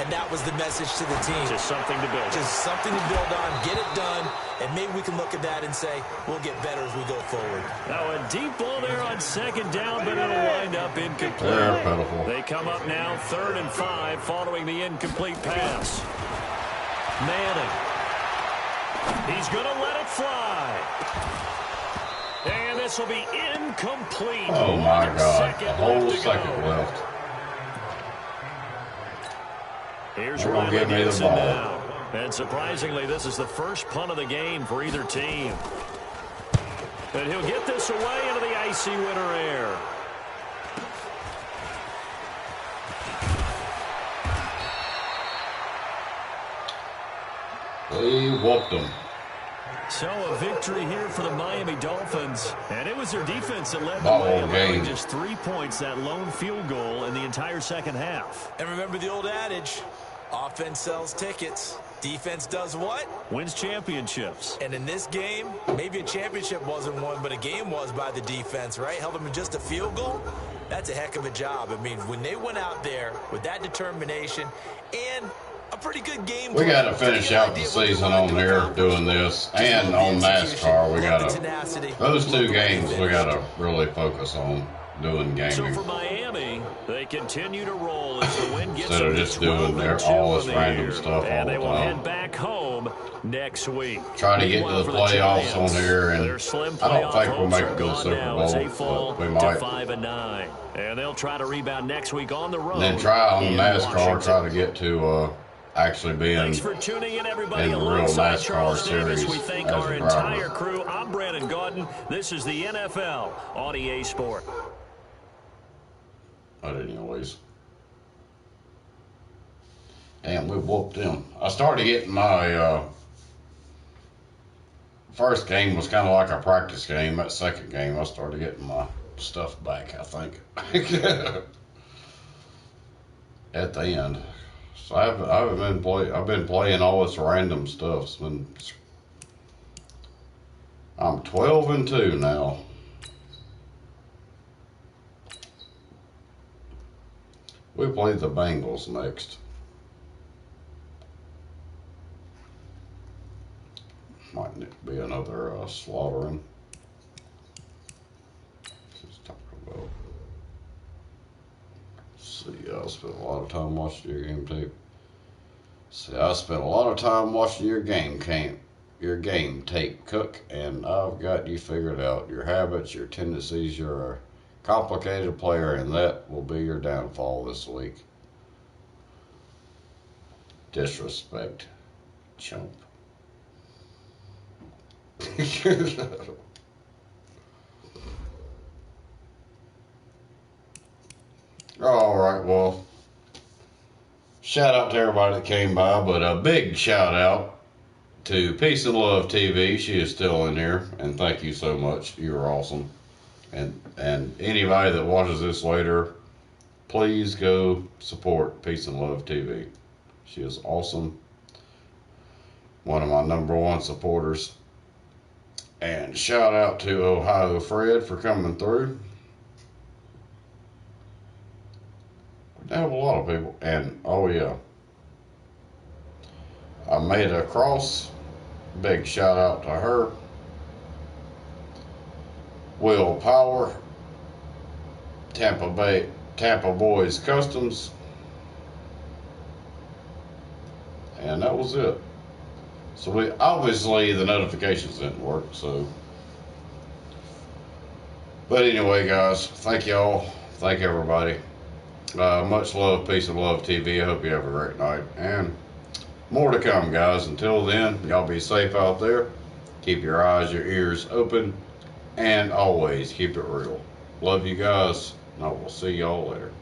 And that was the message to the team. Just something to build. Just something to build on, get it done, and maybe we can look at that and say, we'll get better as we go forward. Now a deep ball there on 2nd down, but it'll wind up incomplete. They're pitiful. They come up now 3rd and 5 following the incomplete pass. Manning. He's going to let it fly. And this will be incomplete. Oh my 1 God. second A whole left to second go. left. Here's They're gonna Riley give me the Gibson ball. now. And surprisingly, this is the first punt of the game for either team. And he'll get this away into the icy winter air. We whooped them. So a victory here for the Miami Dolphins. And it was their defense that led the Ball way, allowing game. just 3 points, that lone field goal in the entire second half. And remember the old adage, offense sells tickets. Defense does what? Wins championships. And in this game, maybe a championship wasn't won, but a game was by the defense, right? Held them to just a field goal. That's a heck of a job. I mean, when they went out there with that determination and a pretty good game. We got to finish out the season on here doing this, and on NASCAR. We got to. Those 2 games we got to really focus on doing So gaming for Miami, they continue to roll as the win gets instead of them just to 12 doing and 2 all on this the random year. stuff all And they the will head time. back home next week. Try to get to Meanwhile, the for playoffs Giants, on here, and their slim I don't playoff think we'll hopes make are it to the gone Super now as they Bowl, fall but we to might. 5-9. And they'll try to rebound next week on the road. And then try on in NASCAR, Washington. try to get to actually being Thanks for tuning in, everybody. in the real Alongside NASCAR Charles Davis, series we thank as our a entire driver. crew. I'm Brandon Gaudin. This is the NFL on EA Sport. But anyways. And we whooped them. I started getting my first game was kind of like a practice game. That second game, I started getting my stuff back, I think. At the end. So I've been playing all this random stuff. I'm 12-2 now. We play the Bengals next. Might need to be another slaughtering. Let's talk about. See, I spent a lot of time watching your game tape. See, I spent a lot of time watching your game tape, Cook, and I've got you figured out. Your habits, your tendencies. You're a complicated player, and that will be your downfall this week. Disrespect, chump. All right, well, shout out to everybody that came by, but a big shout out to Peace and Love TV. She is still in here, and thank you so much. You are awesome. And anybody that watches this later, please go support Peace and Love TV. She is awesome. One of my number 1 supporters. And shout out to Ohio Fred for coming through. We have a lot of people. And, oh yeah. I made it across. Big shout out to her. Will Power, Tampa Boys Customs, and that was it. So we obviously the notifications didn't work. So, but anyway, guys, thank y'all. Thank everybody. Much love, peace and love, TV. I hope you have a great night, and more to come, guys. Until then, y'all be safe out there. Keep your eyes, your ears open, and always keep it real. Love you guys, and I will see y'all later.